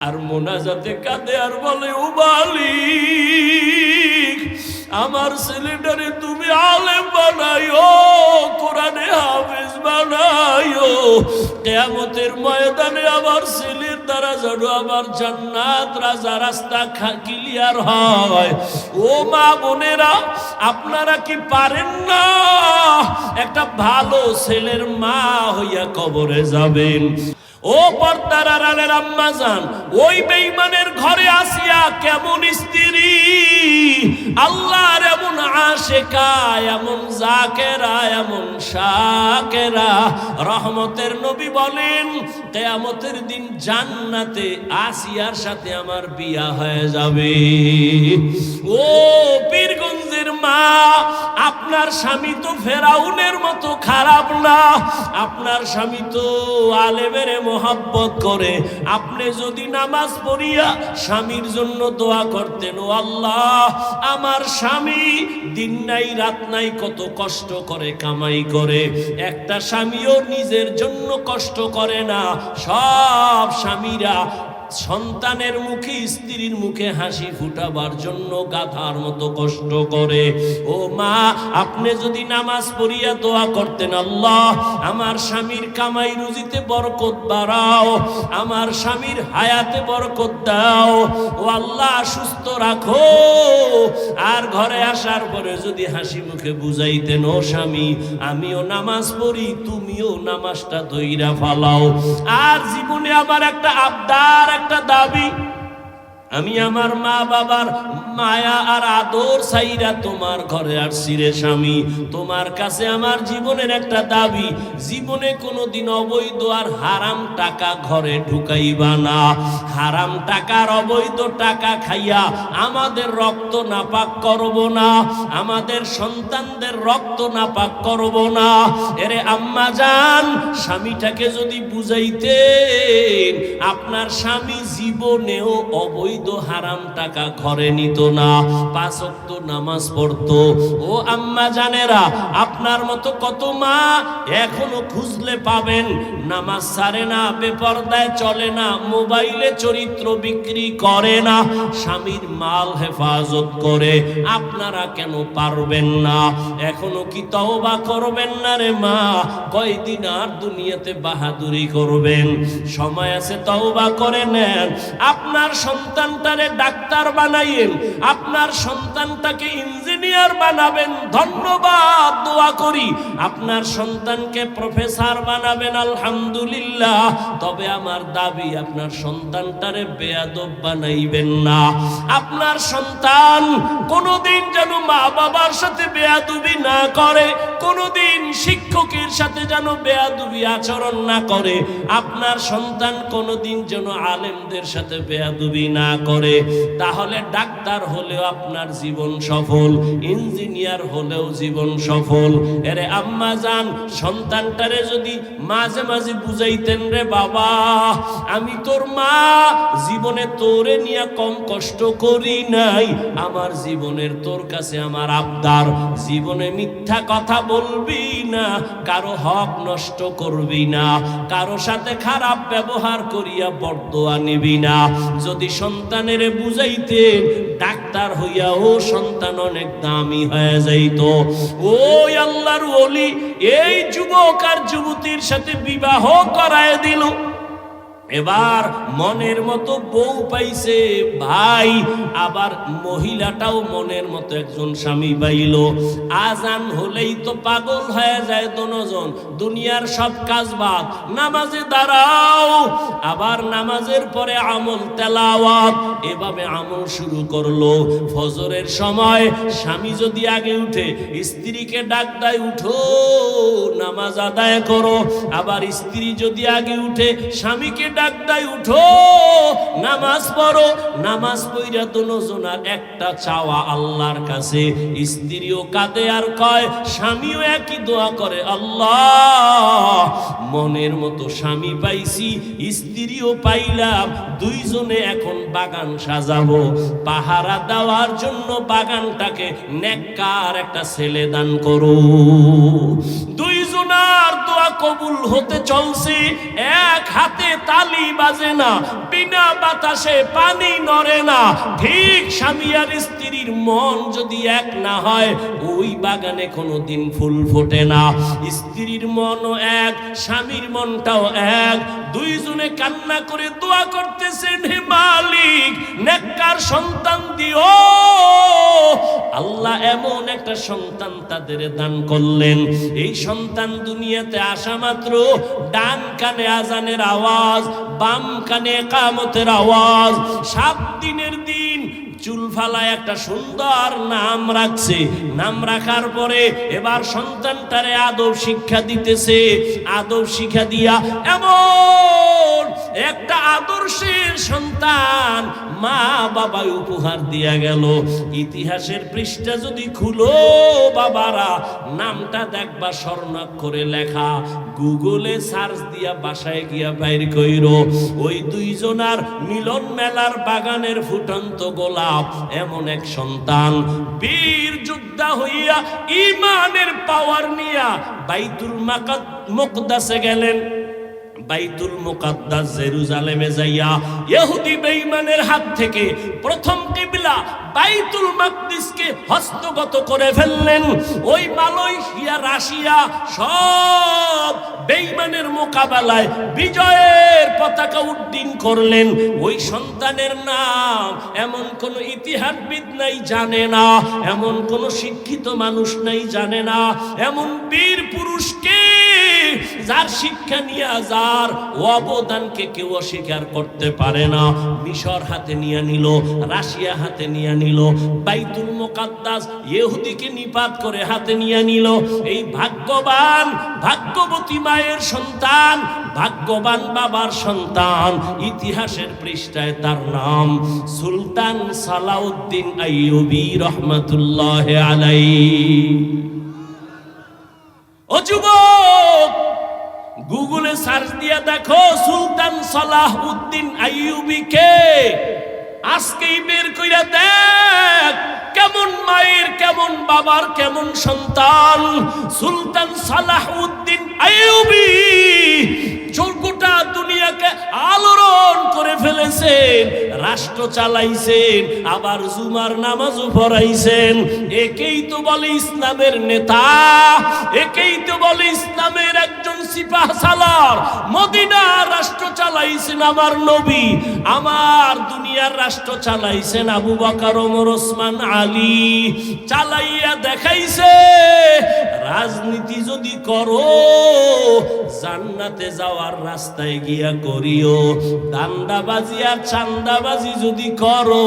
আর মোনাজাতে কাঁদে আর বলে, ও মালিক, আমার ছেলেটারে তুমি আলেম বানাইও, কোরআনে হাফেজ বানাইও, কিয়ামতের ময়দানে আমার ছেলের দ্বারা যেন আমার জান্নাত রাস্তা ক্লিয়ার হয়। ও মা বোনেরা, আপনারা কি পারেন না একটা ভালো ছেলের মা হইয়া কবরে যাবেন? ও পর্দার আড়ালের আম্মা জান, ওই বেঈমানের ঘরে আসিয়া কেমন স্ত্রী, আল্লাহর এমন আশিকা, এমন জাকেরা, এমন শাকেরা। রহমতের নবী বলেন, কিয়ামতের দিন জান্নাতে আসিয়ার সাথে আমার বিয়া হয়ে যাবে। ও পীরগঞ্জের মা, আপনার স্বামী তো ফেরাউনের মতো খারাপ না, আপনার স্বামী তো আলেমের মোহাব্বত করে। আপনি যদি নামাজ পড়িয়া স্বামীর জন্য দোয়া করতেন, ও আল্লাহ, আমার স্বামী দিন নাই রাত নাই কত কষ্ট করে কামাই করে, একটা স্বামীও নিজের জন্য কষ্ট করে না। সব স্বামীরা সন্তানের মুখে, স্ত্রীর মুখে হাসি ফুটাবার জন্য গাধার মতো কষ্ট করে। ও মা, আপনি যদি নামাজ পড়িয়া দোয়া করতেন, আল্লাহ, আমার স্বামীর কামাই রুজিতে বরকত বাড়াও, আমার স্বামীর হায়াতে বরকত দাও, ও আল্লাহ সুস্থ রাখো। আর ঘরে আসার পরে যদি হাসি মুখে বুঝাইতেন, ও স্বামী, আমিও নামাজ পড়ি, তুমিও নামাজটা ধইরা ফালাও। আর জীবনে আমার একটা আবদার, একটা দাবি, আমি আমার মা বাবার মায়া আর আদর চাইরা তোমার ঘরে আসছি রে স্বামী। তোমার কাছে আমার জীবনের একটা দাবি, জীবনে কোনোদিন অবৈধ আর হারাম টাকা ঘরে ঢুকাইবা না। হারাম টাকার অবৈধ টাকা খাইয়া আমাদের রক্ত নাপাক করব না, আমাদের সন্তানদের রক্ত নাপাক করব না। এরে আম্মা জান, স্বামীটাকে যদি বুঝাইতেন, আপনার স্বামী জীবনেও অবৈধ হারাম টাকা ঘরে নিত না, 5 ওয়াক্ত নামাজ পড়তো। ও আম্মা জানেরা, আপনার মতো কত মা এখনো খুঁজলে পাবেন, নামাজ ছাড়ে না, বেপরদায় চলে না, মোবাইলে চরিত্র বিক্রি করে না, স্বামীর মাল হেফাজত করে। আপনারা কেন পারবেন না? এখনো কি তওবা করবেন না রে মা? কয়দিন আর দুনিয়াতে বাহাদুরি করবেন? সময় আছে, তওবা করে নেন। আপনার সন্তানটারে ডাক্তার বানাইয়েন, আপনার সন্তানটাকে ইঞ্জিনিয়ার বানাবেন, ধন্যবাদ, দোয়া করি। আপনার সন্তানকে প্রফেসর বানাবেন, আলহামদুলিল্লাহ। তবে আমার দাবি, আপনার সন্তানটারে বেয়াদব বানাইবেন না। আপনার সন্তান কোনোদিন যেন মা বাবার সাথে বেয়াদবি না করে, কোনোদিন শিক্ষকের সাথে যেন বেয়াদবি আচরণ না করে। আপনার সন্তান কোনোদিন যেন আলেমদের সাথে বেয়াদবি না করে। তাহলে ডাক্তার হলেও আপনার জীবন সফল, ইঞ্জিনিয়ার হলেও জীবন সফল। এরে আম্মা জান, সন্তানটারে যদি মাঝে মাঝে বুঝাইতেন, রে বাবা, আমি তোর মা, জীবনে তোরে নিয়ে কম কষ্ট করি নাই, আমার জীবনের তোর কাছে আমার আবদার, জীবনে মিথ্যা কথা বলবি না, কারো হক নষ্ট করবি না, কারো সাথে খারাপ ব্যবহার করিয়া বরদোয়া নিবি না। যদি সন্তানের বুঝাইতেন, ডাক্তার হইয়া ও সন্তান অনেক দামি হয়ে যাইত। ওই আল্লাহর ওলি এই যুবক আর যুবতীর সাথে বিবাহ করায় দিল। এবার মনের মতো বউ পাইছে ভাই, আবার মহিলাটাও মনের মতো একজন স্বামী পাইল। আজান হলেই তো পাগল হয়ে যায় দুজন, দুনিয়ার সব কাজ বাদ, নামাজে দাঁড়াও। আবার নামাজের পরে আমল, তেলাওয়াত, এভাবে আমল শুরু করলো। ফজরের সময় স্বামী যদি আগে উঠে, স্ত্রীকে ডাক দেয়, উঠো নামাজ আদায় করো। আবার স্ত্রী যদি আগে উঠে, স্বামীকে ডাক দেয়, উঠো নামাজ পড়ো। নামাজ পড়া দুজনার একটা চাওয়া আল্লাহর কাছে। স্ত্রীও কাঁদে আর কয়, স্বামীও একই দোয়া করে, আল্লাহ, মনের মতো স্বামী পাইছি, স্ত্রীও পাইলাম, দুইজনে এখন বাগান সাজাবো। পাহারা দেওয়ার জন্য বাগানটাকে নেককার একটা ছেলে দান করো। দুইজনার দোয়া কবুল হতে চলছে, এক হাতে তালি বাজে না, বিনা বাতাসে পানি নড়ে না, ঠিক স্বামী আর স্ত্রীর মন যদি এক না হয় ওই বাগানে কোনোদিন ফুল ফোটে না। স্ত্রীর মনও এক, স্বামীর মনটাও এক, দুইজনে কান্না করে দোয়া করতেছেন, হে মালিক নেককার সন্তান দিও। আল্লাহ এমন একটা সন্তান তাদের দান করলেন, এই সন্তান দুনিয়াতে আসা মাত্র ডান কানে আজানের আওয়াজ, বাম কানে ইকামতের আওয়াজ। 7 দিনের দিন চুল ফালায় একটা সুন্দর নাম রাখছে। নাম রাখার পরে এবার সন্তানটারে আদব শিক্ষা দিতেছে। আদব শিক্ষা দিয়া এমন একটা আদর্শের সন্তান মা বাবা উপহার দিয়া গেল। ইতিহাসের পৃষ্ঠা যদি খুলো বাবারা, নামটা দেখবা স্বর্ণাক্ষরে লেখা। গুগলে সার্চ দিয়া বাসায় গিয়া বাইর কইরো, ওই দুইজনার মিলন মেলার বাগানের ফুটন্ত গোলাপ এমন এক সন্তান বীর যোদ্ধা হইয়া ইমানের পাওয়ার নিয়া বাইতুল মুকদ্দাসে গেলেন। বাইতুল মুকাদ্দাস জেরুজালেমে যাইয়া ইহুদি বেঈমানের হাত থেকে প্রথম কিবলা বাইতুল মাকদিসকে হস্তগত করে ফেললেন। ওই মালয়েশিয়া, রাশিয়া সব বেঈমানের মোকাবেলায় বিজয়ের পতাকা উড্ডীন করলেন। ওই সন্তানের নাম এমন কোন ইতিহাসবিদ নাই জানে না, এমন কোন শিক্ষিত মানুষ নাই জানে না, এমন বীর পুরুষকে যার শিক্ষা নিয়ে যার অবদানকে কেউ অস্বীকার করতে পারে না। মিশর হাতে নিয়ে নিল, রাশিয়া হাতে নিয়ে নিল, বাইতুল মুকাদ্দাস ইহুদিকে নিপাত করে হাতে নিয়ে নিল। এই ভাগ্যবান ভাগ্যবতী মায়ের সন্তান, ভাগ্যবান বাবার সন্তান, ইতিহাসের পৃষ্ঠায় তার নাম সুলতান সালাউদ্দিন আইয়ুবী রহমাতুল্লাহ আলাইহি। ও যুবক, গুগলে সার্চ দিয়া দেখো সুলতান সালাউদ্দিন আইয়ুবী কে। আজকেই বের কইরা দেখ কেমন মায়ের, কেমন বাবার, কেমন সন্তান। সুলতান সালাউদ্দিন আইয়ুবী গোটা দুনিয়াকে আলোড়ন করে ফেলেছেন, রাষ্ট্র চালাইছেন, আবার জুমার নামাজও পড়াইছেন। একেই তো বলে ইসলামের নেতা, একেই তো বলে ইসলামের একজন সিপাহ সালার। মদিনার রাষ্ট্র চালাইছেন আমার নবী, আমার দুনিয়ার রাষ্ট্র চালাইছেন আবু বকর, ওমর, ওসমান, আলী। চালাইয়া দেখাইছে রাজনীতি যদি করো জান্নাতে যাওয়ার রাস্তায় গিয়া করিও, দান্দাবাজি আর চান্দাবাজি যদি করো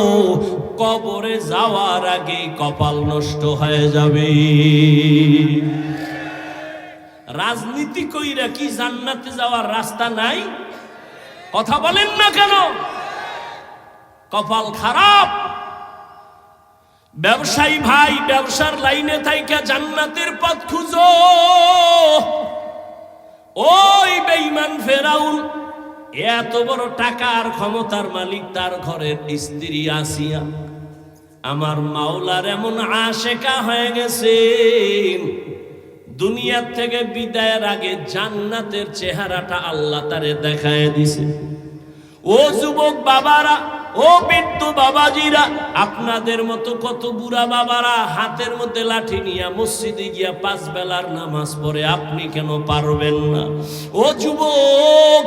কবরে যাওয়ার আগে কপাল নষ্ট হয়ে যাবে। রাজনীতি কইরা কি জান্নাতে যাওয়ার রাস্তা নাই? কথা বলেন না কেন? কপাল খারাপ। ব্যবসায়ী ভাই, ব্যবসার লাইনে থাইকা জান্নাতের পথ খুঁজো। ওই বেঈমান ফেরাউন এত বড় টাকার ক্ষমতার মালিক, তার ঘরের স্ত্রী আসিয়া আমার মাওলার এমন আশেকা হয়ে গেছে, দুনিয়ার থেকে বিদায়ের আগে জান্নাতের চেহারাটা আল্লাহ তারে দেখায় দিছে। ও যুবক বাবারা, ও বৃদ্ধ বাবাজিরা, আপনাদের মতো কত বুড়া বাবারা হাতের মধ্যে লাঠি নিয়ে মসজিদে গিয়া 5 বেলার নামাজ পড়ে, আপনি কেন পারবেন না? ও যুবক,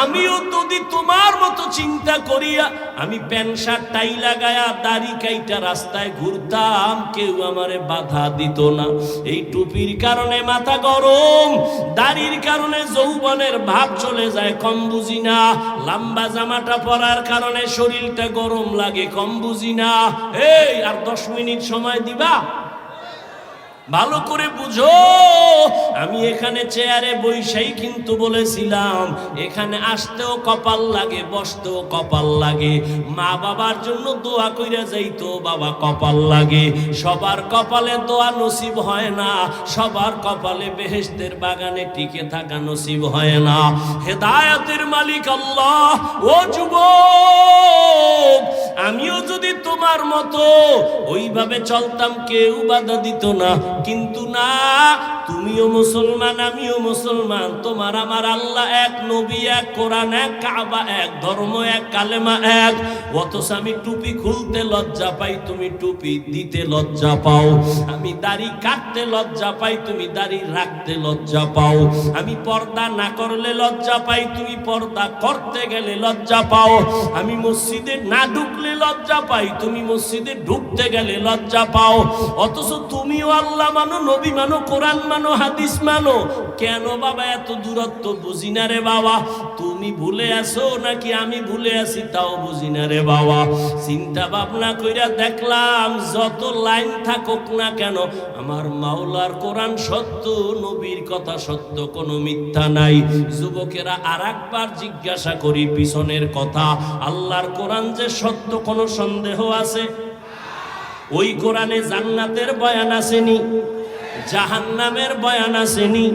আমিও যদি তোমার মতো চিন্তা করিয়া আমি প্যান্ট শার্ট টাই লাগায়া দাড়ি কাইটা রাস্তায় ঘুরতাম, কেউ আমারে বাধা দিত না। এই টুপির কারণে মাথা গরম, দাড়ির কারণে যৌবনের ভাব চলে যায়, কম বুঝি না। লম্বা জামাটা পরার কারণে শরীর গরম লাগে, কম বুঝি না। এই আর 10 মিনিট সময় দিবা? ভালো করে বুঝো, আমি এখানে চেয়ারে বইসাই কিন্তু বলেছিলাম এখানে আসতেও কপাল লাগে, বসতেও কপাল লাগে। মা বাবার জন্য দোয়া কইরা যাইতো বাবা, কপাল লাগে। সবার কপালে দোয়া নসিব হয় না, সবার কপালে বেহেশতের বাগানে টিকে থাকা নসিব হয় না। হেদায়েতের মালিক আল্লাহ। ও যুবক, আমিও যদি তোমার মতো ওইভাবে চলতাম কেউ বাধা দিত না, কিন্তু না, তুমিও মুসলমান আমিও মুসলমান, তোমার আমার আল্লাহ এক, নবী এক, কোরআন এক, কাবা এক, ধর্ম এক, কালেমা এক। অথচ আমি টুপি খুলতে লজ্জা পাই, তুমি টুপি দিতে লজ্জা পাও। আমি দাড়ি কাটতে লজ্জা পাই, তুমি দাড়ি রাখতে লজ্জা পাও। আমি পর্দা না করলে লজ্জা পাই, তুমি পর্দা করতে গেলে লজ্জা পাও। আমি মসজিদে না ঢুকলে লজ্জা পাই, তুমি মসজিদে ঢুকতে গেলে লজ্জা পাও। অথচ তুমিও আল্লাহ মানো, নবী মানো, কোরআন মানো, হাদিস মানো। কেন বাবা এত দূরত্ব? বুঝি না রে বাবা। তুমি ভুলে আসো নাকি আমি ভুলে আসি তাও বুঝি না রে বাবা। চিন্তা ভাবনা কইরা দেখলাম যত লাইন থাকুক না কেন, আমার মাওলার কোরআন সত্য, নবীর কথা সত্য, কোনো মিথ্যা নাই। যুবকেরা আর একবার জিজ্ঞাসা করি পিছনের কথা, আল্লাহর কোরআন যে সত্য কোনো সন্দেহ আছে? ওই কোরআনে জান্নাতের বয়ান আসেনি, জাহান্নামের বয়ান আসেনি।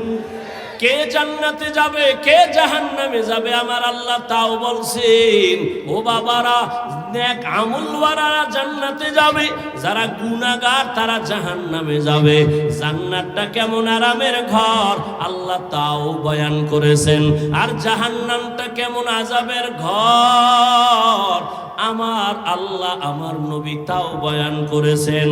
কে জান্নাতে যাবে কে জাহান্নামে যাবে আমার আল্লাহ তাও বলছেন। ও বাবারা, নেক আমলওয়ালারা জান্নাতে যাবে, যারা গুনাহগার তারা জাহান্নামে যাবে। জান্নাতটা কেমন আরামের ঘর আল্লাহ তাও বয়ান করেছেন, আর জাহান্নামটা কেমন আযাবের ঘর আমার আল্লাহ আমার নবী তাও বয়ান করেছেন।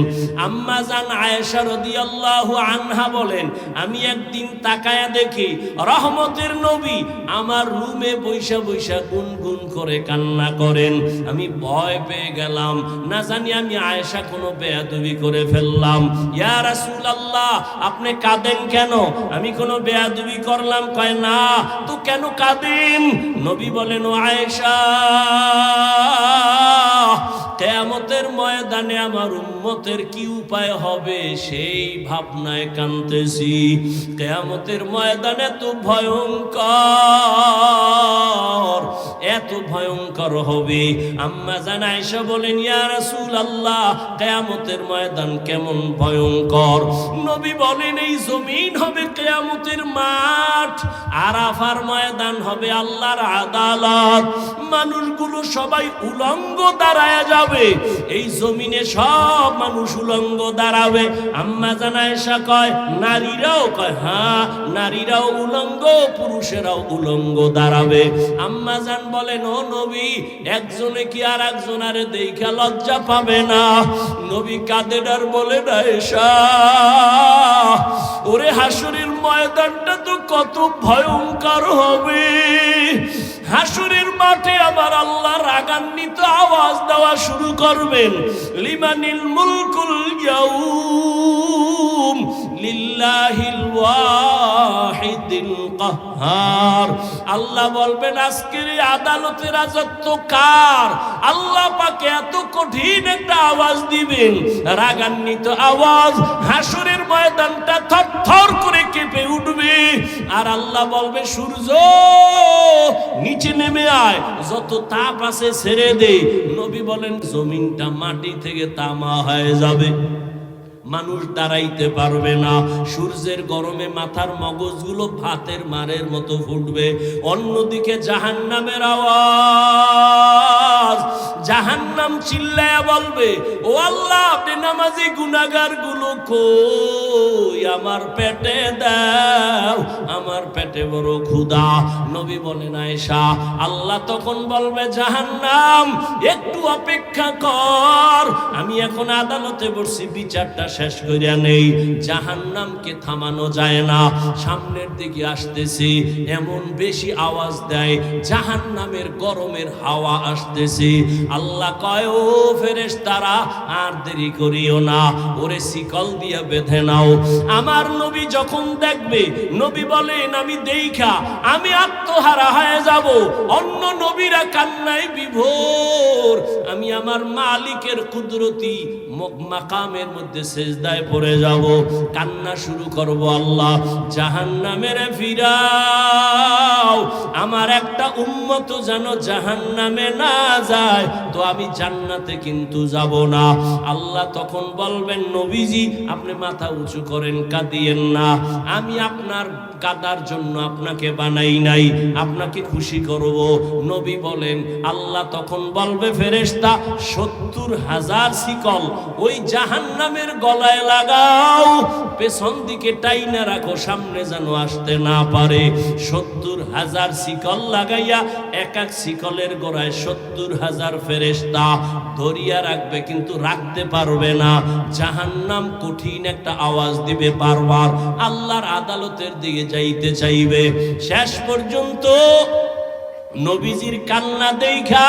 আম্মা জান আয়েশা রাদিয়াল্লাহু আনহা বলেন, আমি একদিন তাকায়া দেখি রহমতের নবী আমার রুমে বৈশা বৈশা গুনগুন করে কান্না করেন। আমি ভয় পেয়ে গেলাম, না জানি আমি আয়েশা কোনো বেয়াদবি করে ফেললাম। ইয়া রাসূলুল্লাহ, আপনি কাঁদেন কেন? আমি কোনো বেয়াদবি করলাম? কয় না তো কেন কাঁদেন? নবী বলেন, ও আয়েশা, কিয়ামতের ময়দানে আমার উম্মতের কি উপায় হবে সেই ভাবনায় কাঁদতেছি। কিয়ামতের ময়দানে এত ভয়ঙ্কর, এত ভয়ঙ্কর হবে। আম্মা জান আয়েশা বলেন, ইয়া রাসূলুল্লাহ, কিয়ামতের ময়দান কেমন ভয়ঙ্কর? নবী বলেন, এই জমিন হবে কিয়ামতের মাঠ, আরাফার ময়দান হবে আল্লাহর আদালত। মানুষগুলো সবাই উলঙ্গ দাঁড়ায় যাবে, এই জমিনে সব মানুষ উলঙ্গ দাঁড়াবে। আম্মা জান আয়েশা কয়, নারীরাও? কয় হ্যাঁ, নারীরাও উলঙ্গ, পুরুষেরাও উলঙ্গ দাঁড়াবে। আম্মা জান বলেন, ও নবী, একজনে কি আর একজনারে দেখা লজ্জা পাবে না? নবী কাঁদেন আর বলেন, আয়েশা, ওরে হাসরের ময়দানটা তো কত ভয়ঙ্কর হবে। হাসরের মাঠে আমার আল্লাহ রাগান্বিত আওয়াজ দেওয়া শুরু করবেন, লিমানিল মুলকুল ইয়াউম লিল্লাহিল ওয়াহিদিল কাহ্হার। আল্লাহ বলবেন, আজকের এই আদালতের রাজত্ব কার? আল্লাহ পাকে এত কঠিন একটা আওয়াজ দিবেন, রাগান্বিত আওয়াজ, হাসরের ময়দানটা থরথর করে কেঁপে উঠবে। আর আল্লাহ বলবে, সূর্য নিচে নেমে আয়, যত তাপ আছে ছেড়ে দে। নবী বলেন, জমিনটা মাটি থেকে তামা হয়ে যাবে, মানুষ দাঁড়াইতে পারবে না। সূর্যের গরমে মাথার মগজগুলো ভাতের মারের মতো ফুটবে। অন্যদিকে জাহান্নামের আওয়াজ, জাহান্নাম চিল্লায়া বলবে, ও আল্লাহ, বেনামাজি গুনাহগার গুলো কই? আমার পেটে দাও, আমার পেটে বড় ক্ষুধা। নবী বলেন, আয়েশা, আল্লাহ তখন বলবে, জাহান্নাম একটু অপেক্ষা কর, আমি এখন আদালতে বসছি, বিচারটা শেষ করিয়া নেই। জাহান্নামকে থামানো যায় না, সামনের দিকে আসতেছে, এমন বেশি আওয়াজ দেয়, জাহান্নামের গরমের হাওয়া আসতেছে। আল্লাহ কয়, ও ফেরেশতারা, আর দেরি করিও না, ওরে শিকল দিয়ে বেঁধে নাও। আমার নবী যখন দেখবে, নবী বলেন, আমি দেইখা আমি আত্মহারা হয়ে যাব। অন্য নবীরা কান্নায় বিভোর, আমি আমার মালিকের কুদরতি মাকামের মধ্যে সেজদায় পড়ে যাব, কান্না শুরু করব, আল্লাহ জাহান্নামের ফিরাও, আমার একটা উম্মত যেন জাহান্নামে না যায়, তো আমি জান্নাতে কিন্তু যাব না। আল্লাহ তখন বলবেন, নবীজি আপনি মাথা উঁচু করেন, কাঁদিয়েন না, আমি আপনার কাদার জন্য আপনাকে বানাই নাই, আপনাকে খুশি করব। নবী বলেন, আল্লাহ তখন বলবে, ফেরেশতা ৭০,০০০ শিকল ওই জাহান্নামের গলায় লাগাও, পেছন দিকে টাইনা রাখো, সামনে যেন আসতে না পারে। 70,000 শিকল লাগাইয়া এক এক শিকলের গোড়ায় 70,000 ফেরেশতা ধরিয়া রাখবে, কিন্তু রাখতে পারবে না। জাহান্নাম কঠিন একটা আওয়াজ দিবে, বারবার আল্লাহর আদালতের দিকে যাইতে চাইবে। শেষ পর্যন্ত নবীজির কান্না দেখা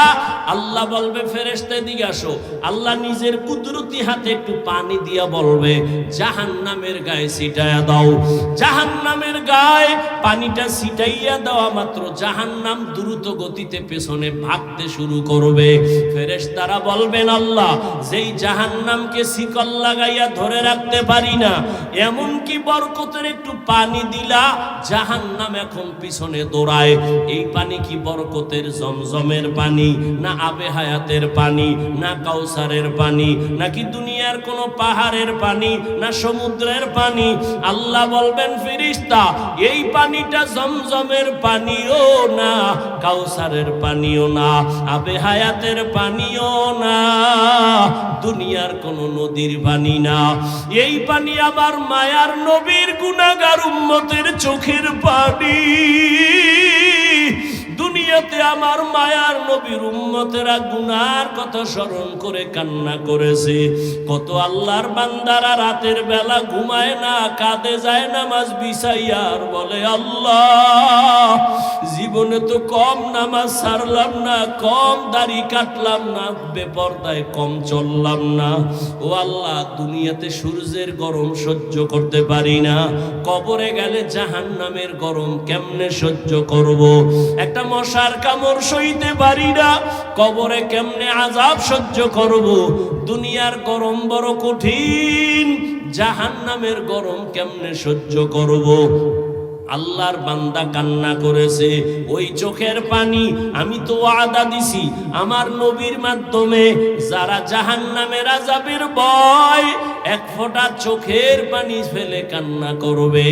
আল্লাহ বলবে ফেরেশতা দিকে আসো। আল্লাহ নিজের কুদরতি হাতে একটু পানি দিয়া বলবে জাহান্নামের গায়ে ছিটাইয়া দাও। জাহান্নামের গায়ে পানিটা ছিটাইয়া দেওয়া মাত্র জাহান্নাম দ্রুত গতিতে পেছনে ভাগতে শুরু করবে। ফেরেশতারা বলবেন আল্লাহ, যেই জাহান্নামকে শিকল লাগাইয়া ধরে রাখতে পারি না, এমন কি বরকতের একটু পানি দিলা, জাহান্নাম এখন পিছনে দৌড়ায়। এই পানি কি বরকতের জমজমের পানি, না আবে হায়াতের পানি, না কাউসারের পানি, নাকি দুনিয়ার কোন পাহাড়ের পানি, না সমুদ্রের পানি? আল্লাহ বলবেন ফেরেশতা, এই পানিটা জমজমের পানিও না, কাউসারের পানিও না, আবে হায়াতের পানিও না, দুনিয়ার কোন নদীর পানি না। এই পানি আমার মায়ার নবীর গুনাহগার উম্মতের চোখের পানি। দুনিয়াতে আমার মায়ার নবীর উম্মতেরা গুনার কথা স্মরণ করে কান্না করেছে। কত আল্লাহর বান্দারা রাতের বেলা ঘুমায় না, কাঁদে যায় নামাজ বিছাইয়া, আর বলে আল্লাহ, জীবনে তো কম নামাজ ছাড়লাম না, কম দাড়ি কাটলাম না, বেপরদায় কম চললাম না। ও আল্লাহ, দুনিয়াতে সূর্যের গরম সহ্য করতে পারি না, কবরে গেলে জাহান্নামের গরম কেমনে সহ্য করব? একটা মশার কামড় সইতে পারি না, কবরে কেমনে আযাব সহ্য করব? দুনিয়ার গরম বড় কঠিন, জাহান্নামের গরম কেমনে সহ্য করব? আল্লাহর বান্দা কান্না করেছে। ওই চোখের পানি আমি তো ওয়াদা দিছি আমার নবীর মাধ্যমে, যারা জাহান্নামের আযাবের ভয় এক ফোঁটা চোখের পানি ফেলে কান্না করবে,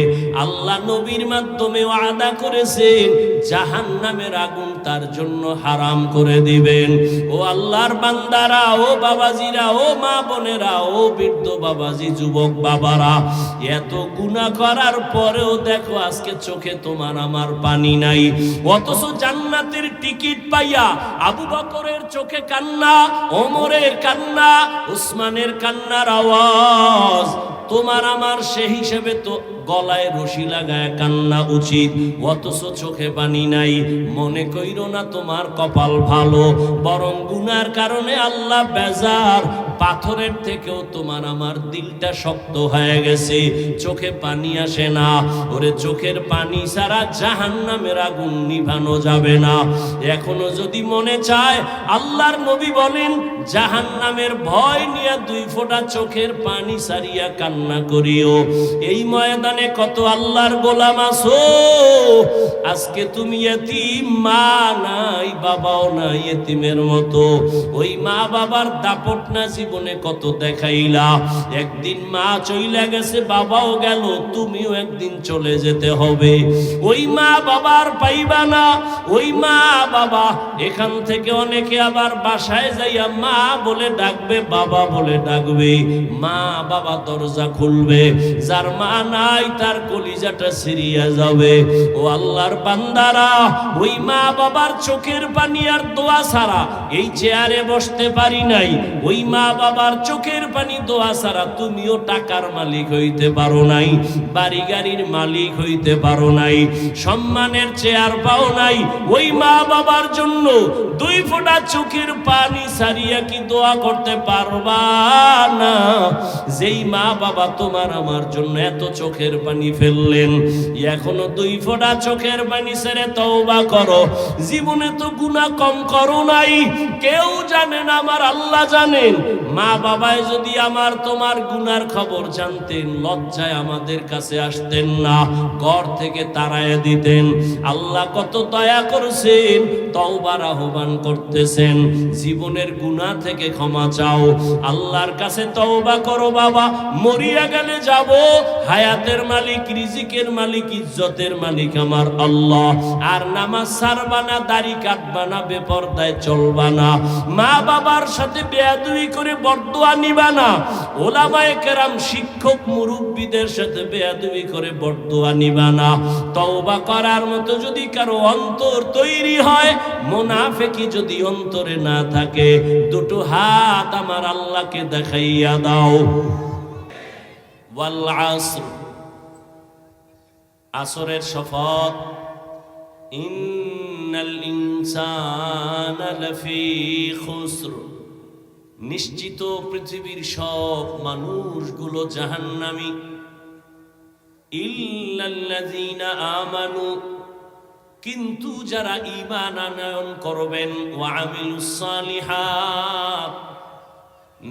আল্লাহ নবীর মাধ্যমে ওয়াদা করেছেন জাহান্নামের আগুন তার জন্য হারাম করে দিবেন। ও আল্লাহর বান্দারা, ও বাবাজিরা, ও মা বোনেরা, ও বৃদ্ধ বাবাজি, যুবক বাবারা, এত গুনাহ করার পরেও দেখো আজকে চোখে তোমার আমার পানি নাই। অথচ জান্নাতের টিকিট পাইয়া আবু বকরের চোখে কান্না, ওমরের কান্না, উসমানের কান্নার আওয়াজ। তোমার আমার সেই হিসেবে তো গলায় রশি লাগায় কান্না উচিত, অথচ চোখে পানি নাই। মনে কইরো না তোমার কপাল ভালো, বরং গুনার কারণে আল্লাহ বেজার। পাথরের থেকেও তোমার আমার দিলটা শক্ত হয়ে গেছে, চোখে পানি আসে না। ওরে চোখের পানি ছাড়া জাহান্নামের আগুন নিভানো যাবে না। এখনো যদি মনে চায়, আল্লাহর নবী বলেন জাহান্নামের ভয় নিয়ে 2 ফোঁটা চোখের পানি সারিয়া কান্না করিও। এই ময়দানে কত আল্লাহর গোলাম আছো, আজকে তুমি এতিম, মা নাই, বাবাও নাই, এতিমের মতো। ওই মা বাবার দাপট না জীবনে কত দেখাইলা। একদিন মা চইলা গেছে, বাবাও গেল, তুমিও একদিন চলে যেতে হবে। ওই মা বাবার পাইবা না। ওই মা বাবা এখান থেকে অনেকে আবার বাসায় যাইয়া মা বলে ডাকবে, বাবা বলে ডাকবে, মা বাবা দরজা খুলবে, যার মা নাই তার কলিজাটা ছিঁড়িয়া যাবে। ও আল্লাহর বান্দারা, ওই মা বাবার চোখের পানি আর দোয়া ছাড়া এই চেয়ারে বসতে পারি নাই। ওই মা বাবার চোখের পানি দোয়া ছাড়া তুমিও টাকার মালিক হইতে পারো নাই, বাড়ি গাড়ির মালিক হইতে পারো নাই, সম্মানের চেয়ার পাও নাই। ওই মা বাবার জন্য 2 ফোঁটা চোখের পানি ছাড়িয়া কি দোয়া করতে পারবা না? যেই মা বাবা তোমার আমার জন্য এত চোখের পানি ফেললেন, এখনো 2 ফোঁটা চোখের পানি ছেড়ে তওবা করো। জীবনে তো গুনাহ কম করো নাই, কেউ জানে না, আমার আল্লাহ জানেন। মা বাবায় যদি আমার তোমার গুনার খবর জানতেন, লজ্জায় আমাদের কাছে আসতেন না, ঘর থেকে তাড়াইয়া দিতেন। আল্লাহ কত দয়া করছেন, তওবার আহ্বান করতেছেন। জীবনের গুনাহ থেকে ক্ষমা চাও, আল্লাহর কাছে তওবা করো বাবা। মরিয়া গেলে যাব, হায়াতের মালিক, রিজিকের মালিক, ইজ্জতের মালিক আমার আল্লাহ। আর নামাজ ছাড়বা না, দাড়ি কাটবা না, বেপরদায় চলবা না, মা বাবার সাথে বেয়াদবি করে বরদোয়া নিবা না, ওলামায়ে কেরাম শিক্ষক মুরব্বীদের সাথে বেয়াদবি করে বরদোয়া নিবা না। তওবা করার মতো যদি কারো অন্তর তৈরি হয়, মুনাফিকি যদি অন্তরে না থাকে, দুটো হাত আমার আল্লাহকে দেখাইয়া দাও। ওয়াল আসর, আসরের শপথ, ইন্নাল ইনসানা লাফি খুসর, নিশ্চিত পৃথিবীর সব মানুষগুলো জাহান্নামী, ইল্লাল্লাযীনা আমানু, কিন্তু যারা ঈমান আনয়ন করবেন, ওয়া আমিলুস সালিহাত,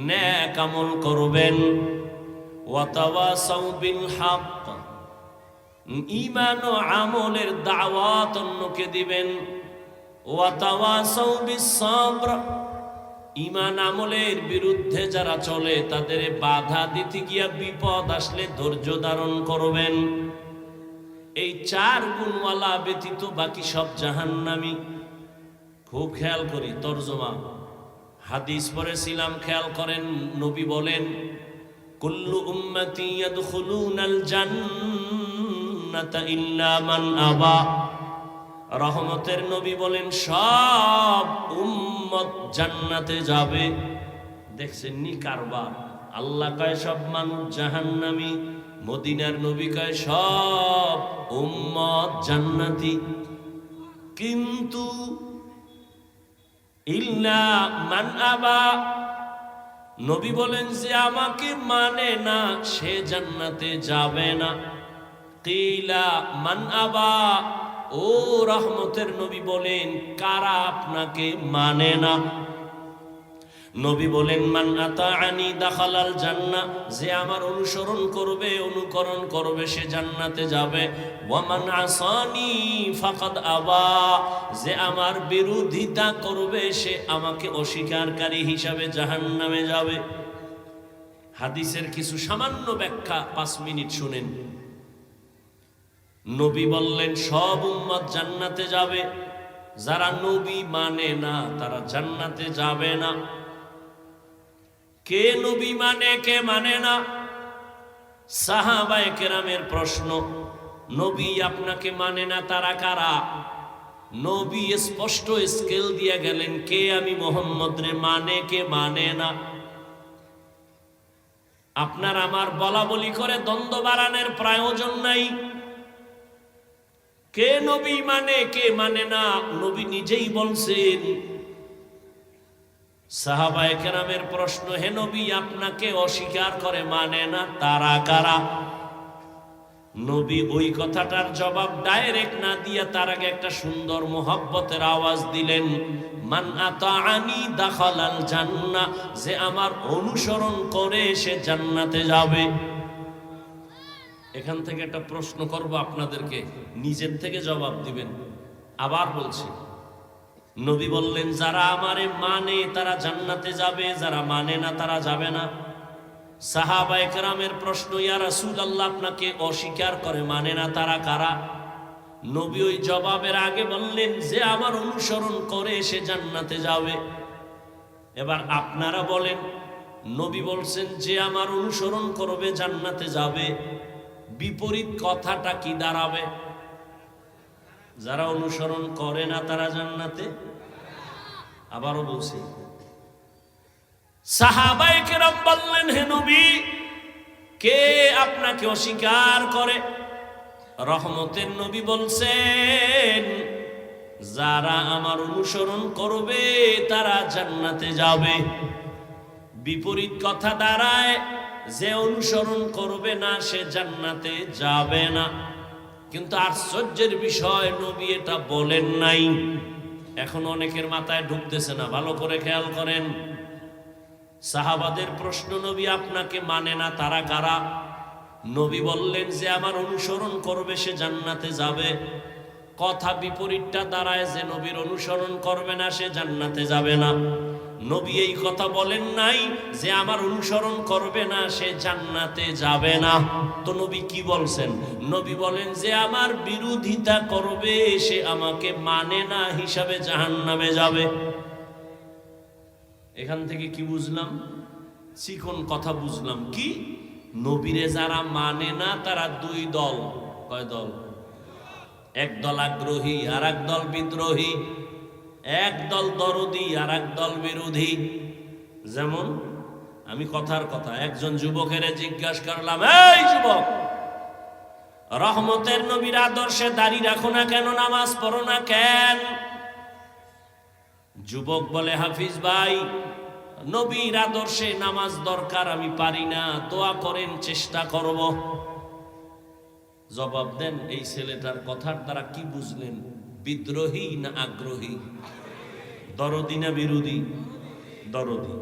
নেক আমল করবেন, ওয়া তাওয়াসাউ বিল হক, ঈমান ও আমলের দাওয়াত অন্যকে দিবেন, ওয়া তাওয়াসাউ বিস সাবর, ঈমান আমলের বিরুদ্ধে যারা চলে তাদের বাধা দিতে গিয়া বিপদ আসলে ধৈর্য ধারণ করবেন। এই চার গুণওয়ালা ব্যতীত বাকি সব জাহান্নামী। খুব খেয়াল করি তরজমা, হাদিস পড়েছিলাম, খেয়াল করেন। নবী বলেন, কুল্লু উম্মতি ইয়াদখুলুনাল জান্নাতা ইল্লা মান আবা। রহমতের নবী বলেন, সব উম্মত জান্নাতে যাবে। দেখছেন নি কারবার? আল্লাহ কয় সব মানুষ জাহান্নামী, মদিনার নবী কয় সব উম্মত জান্নাতি। কিন্তু ইল্লা মান আবা, নবী বলেন যে আমাকে মানে না সে জান্নাতে যাবে না। কিলা মান আবা, ও রহমতের নবী বলেন কারা আপনাকে মানে না? নবী বলেন, মান আতাআনি দাখালাল জান্নাহ, যে আমার অনুসরণ করবে, অনুকরণ করবে সে জান্নাতে যাবে। ওয়া মান আসানি ফাকাদ আবা, যে আমার বিরোধিতা করবে সে আমাকে অস্বীকারকারী হিসাবে জাহান্নামে যাবে। হাদিসের কিছু সামান্য ব্যাখ্যা 5 মিনিট শুনেন। নবী বললেন সব উম্মত জান্নাতে যাবে, যারা নবী মানে না তারা জান্নাতে যাবে না। কে নবী মানে, কে মানে না? সাহাবায়ে কেরামের প্রশ্ন, নবী আপনাকে মানে না তারা কারা? নবী স্পষ্ট স্কেল দিয়ে গেলেন, কে আমি মুহাম্মদ রে মানে, কে মানে না। আপনার আমার বলা বলি করে দ্বন্দ্ব বাড়ানোর প্রয়োজন নাই। কে নবী মানে, কে মানে না, নবী নিজেই বলছেন। সাহাবায়ে কেরামের প্রশ্ন, হে নবী আপনাকে অস্বীকার করে মানে না তারা কারা? নবী ওই কথাটার জবাব ডাইরেক্ট না দিয়ে তার আগে একটা সুন্দর মোহাব্বতের আওয়াজ দিলেন, মান আতাআনি দাখালাল জান্নাহ, যে আমার অনুসরণ করে সে জান্নাতে যাবে। এখান থেকে একটা প্রশ্ন করব আপনাদেরকে, নিজের থেকে জবাব দিবেন। আবার বলছি, নবী বললেন যারা আমারে মানে তারা জান্নাতে যাবে, যারা মানে না তারা যাবে না। সাহাবায়ে কেরামের প্রশ্ন, ইয়া রাসূলুল্লাহ আপনাকে অস্বীকার করে মানে না তারা কারা? নবী ওই জবাবের আগে বললেন যে আমার অনুসরণ করে সে জান্নাতে যাবে। এবার আপনারা বলেন, নবী বলছেন যে আমার অনুসরণ করবে জান্নাতে যাবে, বিপরীত কথাটা কি দাঁড়াবে? যারা অনুসরণ করে না তারা জান্নাতে। আবারও বলছি, সাহাবায়ে কেরাম বললেন, হে নবী কে আপনাকে অস্বীকার করে? রহমতের নবী বলছেন যারা আমার অনুসরণ করবে তারা জান্নাতে যাবে। বিপরীত কথা দাঁড়ায়, যে অনুসরণ করবে না সে জান্নাতে যাবে না। কিন্তু আশ্চর্যের বিষয়, নবী এটা বলেন নাই। এখন অনেকের মাথায় ঢুকতেছে না, ভালো করে খেয়াল করেন। সাহাবাদের প্রশ্ন, নবী আপনাকে মানে না তারা কারা? নবী বললেন যে আমার অনুসরণ করবে সে জান্নাতে যাবে। কথা বিপরীতটা দাঁড়ায় যে নবীর অনুসরণ করবে না সে জান্নাতে যাবে না। নবী এই কথা বলেন নাই যে আমার অনুসরণ করবে না সে জান্নাতে যাবে না। তো নবী কি বলছেন? নবী বলেন যে আমার বিরোধিতা করবে সে আমাকে মানে না হিসাবে জাহান্নামে যাবে। এখান থেকে কি বুঝলাম? চিকন কথা বুঝলাম। কি? নবীরে যারা মানে না তারা দুই দল। কয় দল? এক দল আগ্রহী আর এক দল বিদ্রোহী, এক দল দরদি আর এক দল বিরোধী। যেমন আমি কথার কথা একজন যুবকের জিজ্ঞাসা করলাম, এই যুবক, রহমতের নবীর আদর্শে দাঁড়িয়ে রাখো না কেন, নামাজ পড়ো না কেন? যুবক বলে, হাফিজ ভাই, নবীর আদর্শে নামাজ দরকার, আমি পারি না, দোয়া করেন, চেষ্টা করব। জবাব দেন, এই ছেলেটার কথার দ্বারা কি বুঝলেন? বিদ্রোহী না আগ্রহী? দরদি না বিরোধী? দরদি।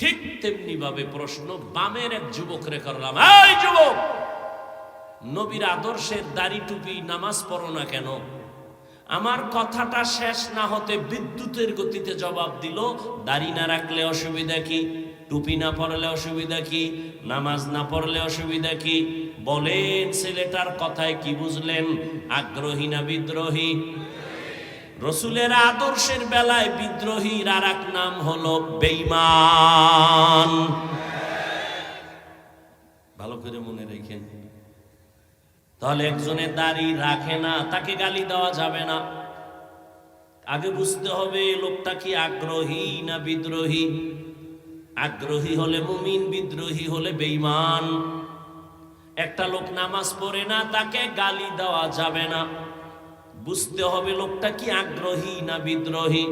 ঠিক তেমনি ভাবে প্রশ্ন বামের এক যুবকরে করলাম, এই যুবক, নবীর আদর্শের দাড়ি টুপি নামাজ পড়ো না কেন? আমার কথাটা শেষ না হতে বিদ্যুতের গতিতে জবাব দিল, দাড়ি না রাখলে অসুবিধা কি? টুপি না পরলে অসুবিধা কি? নামাজ না পড়লে অসুবিধা কি? বলেন ছেলেটার কথায় কি বুঝলেন? আগ্রহী না বিদ্রোহী? রসুলের আদর্শের বেলায় বিদ্রোহীর আর এক নাম হলো বেঈমান। ভালো করে মনে রেখেন। তাহলে একজনে দাড়ি রাখে না, তাকে গালি দেওয়া যাবে না। আগে বুঝতে হবে লোকটা কি আগ্রহী না বিদ্রোহী। আগ্রহী হলে মুমিন, বিদ্রোহী হলে বেঈমান। একটা লোক নামাজ পড়ে না, তাকে গালি দেওয়া যাবে না। বুঝতে হবে লোকটা কি আগ্রহী না বিদ্রোহী।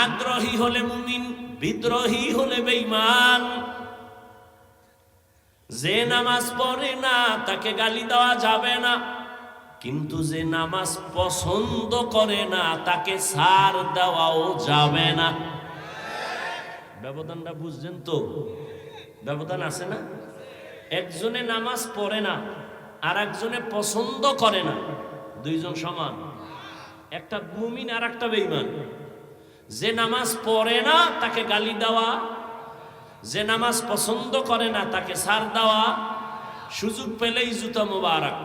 আগ্রহী হলে মুমিন, বিদ্রোহী হলে বেঈমান। যে নামাজ পড়ে না তাকে গালি দেওয়া যাবে না, কিন্তু যে নামাজ পছন্দ করে না তাকে ছাড় দেওয়াও যাবে না। ব্যবধানটা বুঝছেন তো? ব্যবধান আছে না? একজনে নামাজ পড়ে না আর একজনে পছন্দ করে না, দুইজন সমান? একটা মুমিন আর একটা বেঈমান। যে নামাজ পড়ে না তাকে গালি দেওয়া, যে নামাজ পছন্দ করে না তাকে ছাড় দেওয়া, সুযোগ পেলেই জুতা মোবারক।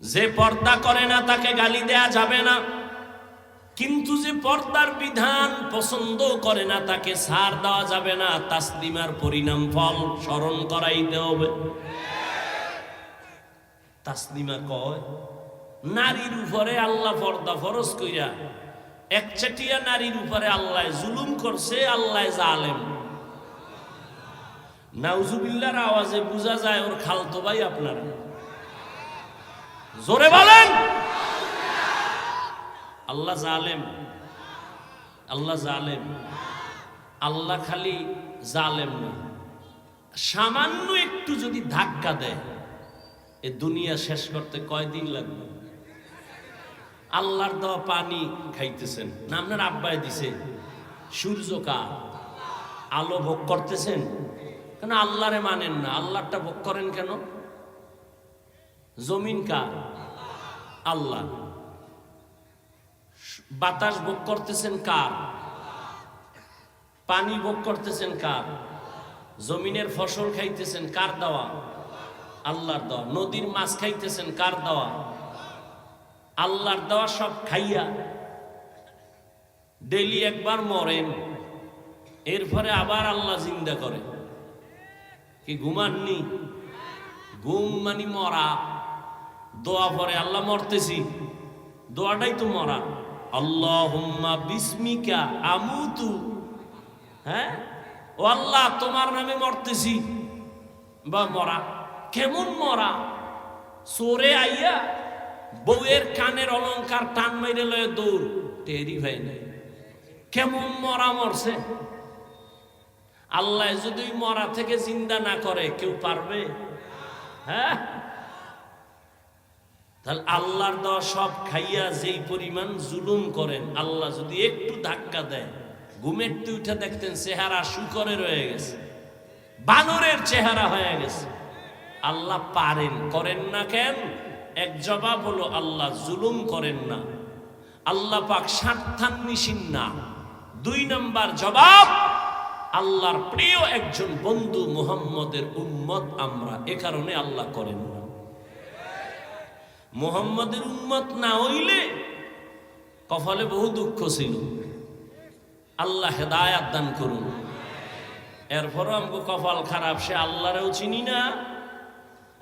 যে পর্দা করে না তাকে গালি দেয়া যাবে না, কিন্তু যে পর্দার বিধান পছন্দ করে না তাকে ছাড় দেওয়া যাবে না। তাসলিমার পরিণাম ফল স্মরণ করাইতে হবে। তাসলিমা কয়, নারীর উপরে আল্লাহ পর্দা ফরজ কইরা একচাটিয়া নারীর উপরে আল্লাহ জুলুম করছে, আল্লাহ জালেম। নাউজুবিল্লাহর আওয়াজে বোঝা যায় ওর খালতো ভাই আপনারা। জোরে বলেন, আল্লাহ জালেম। আল্লাহ জালেম। আল্লাহ খালি জালেম না, সামান্য একটু যদি ধাক্কা দেয় এ দুনিয়া শেষ করতে কয়দিন লাগবে? আল্লাহর দেওয়া পানি খাইতেছেন না, আপনার আব্বাই দিছে। সূর্য কার? আলো ভোগ করতেছেন কেন? আল্লাহরে মানেন না, আল্লাহরটা ভোগ করেন কেন? জমিন কার? আল্লাহ। বাতাস ভোগ করতেছেন কার? পানি ভোগ করতেছেন কার? জমিনের ফসল খাইতেছেন কার দেওয়া? আল্লাহর দেওয়া। নদীর মাছ খাইতেছেন কার দেওয়া? আল্লাহর দেওয়া। সব খাইয়া ডেইলি একবার মরেন, এরপরে আবার আল্লাহ জিন্দা করে। কি ঘুমাননি? ঘুম মানে মরা। দোয়া পরে আল্লাহ মরতেছি, দোয়াটাই তো মরা। আল্লাহুম্মা বিসমিকা আমুতু। হ্যাঁ, ও আল্লাহ তোমার নামে মরতেছি। বা মরা কেমন মরা? চোরে আইয়া বউয়ের কানের অলংকার টান মাইরে লয়ে দৌড়, টেরি ভাই নাই। কেমন মরা মরছে? আল্লাহ যদি মরা থেকে জিন্দা না করে কেউ পারবে? হ্যাঁ, তাহলে আল্লাহর দেওয়া সব খাইয়া যেই পরিমাণ জুলুম করেন, আল্লাহ যদি একটু ধাক্কা দেয়, ঘুমের উঠে দেখতেন চেহারা শুকরে রয়ে গেছে, বানরের চেহারা হয়ে গেছে। আল্লাহ পারেন, করেন না কেন? এক জবাব হলো আল্লাহ জুলুম করেন না। আল্লাহ পাক স্বার্থান্বেষী না। 2 নম্বর জবাব, আল্লাহর প্রিয় একজন বন্ধু মুহাম্মদের উম্মত আমরা, এ কারণে আল্লাহ করেন না। মুহাম্মদের উম্মত না হইলে কপালে বহু দুঃখ ছিল। আল্লাহ হেদায়াত দান করুন। এরপরও আমাকে কপাল খারাপ, সে আল্লাহরেও চিনি না,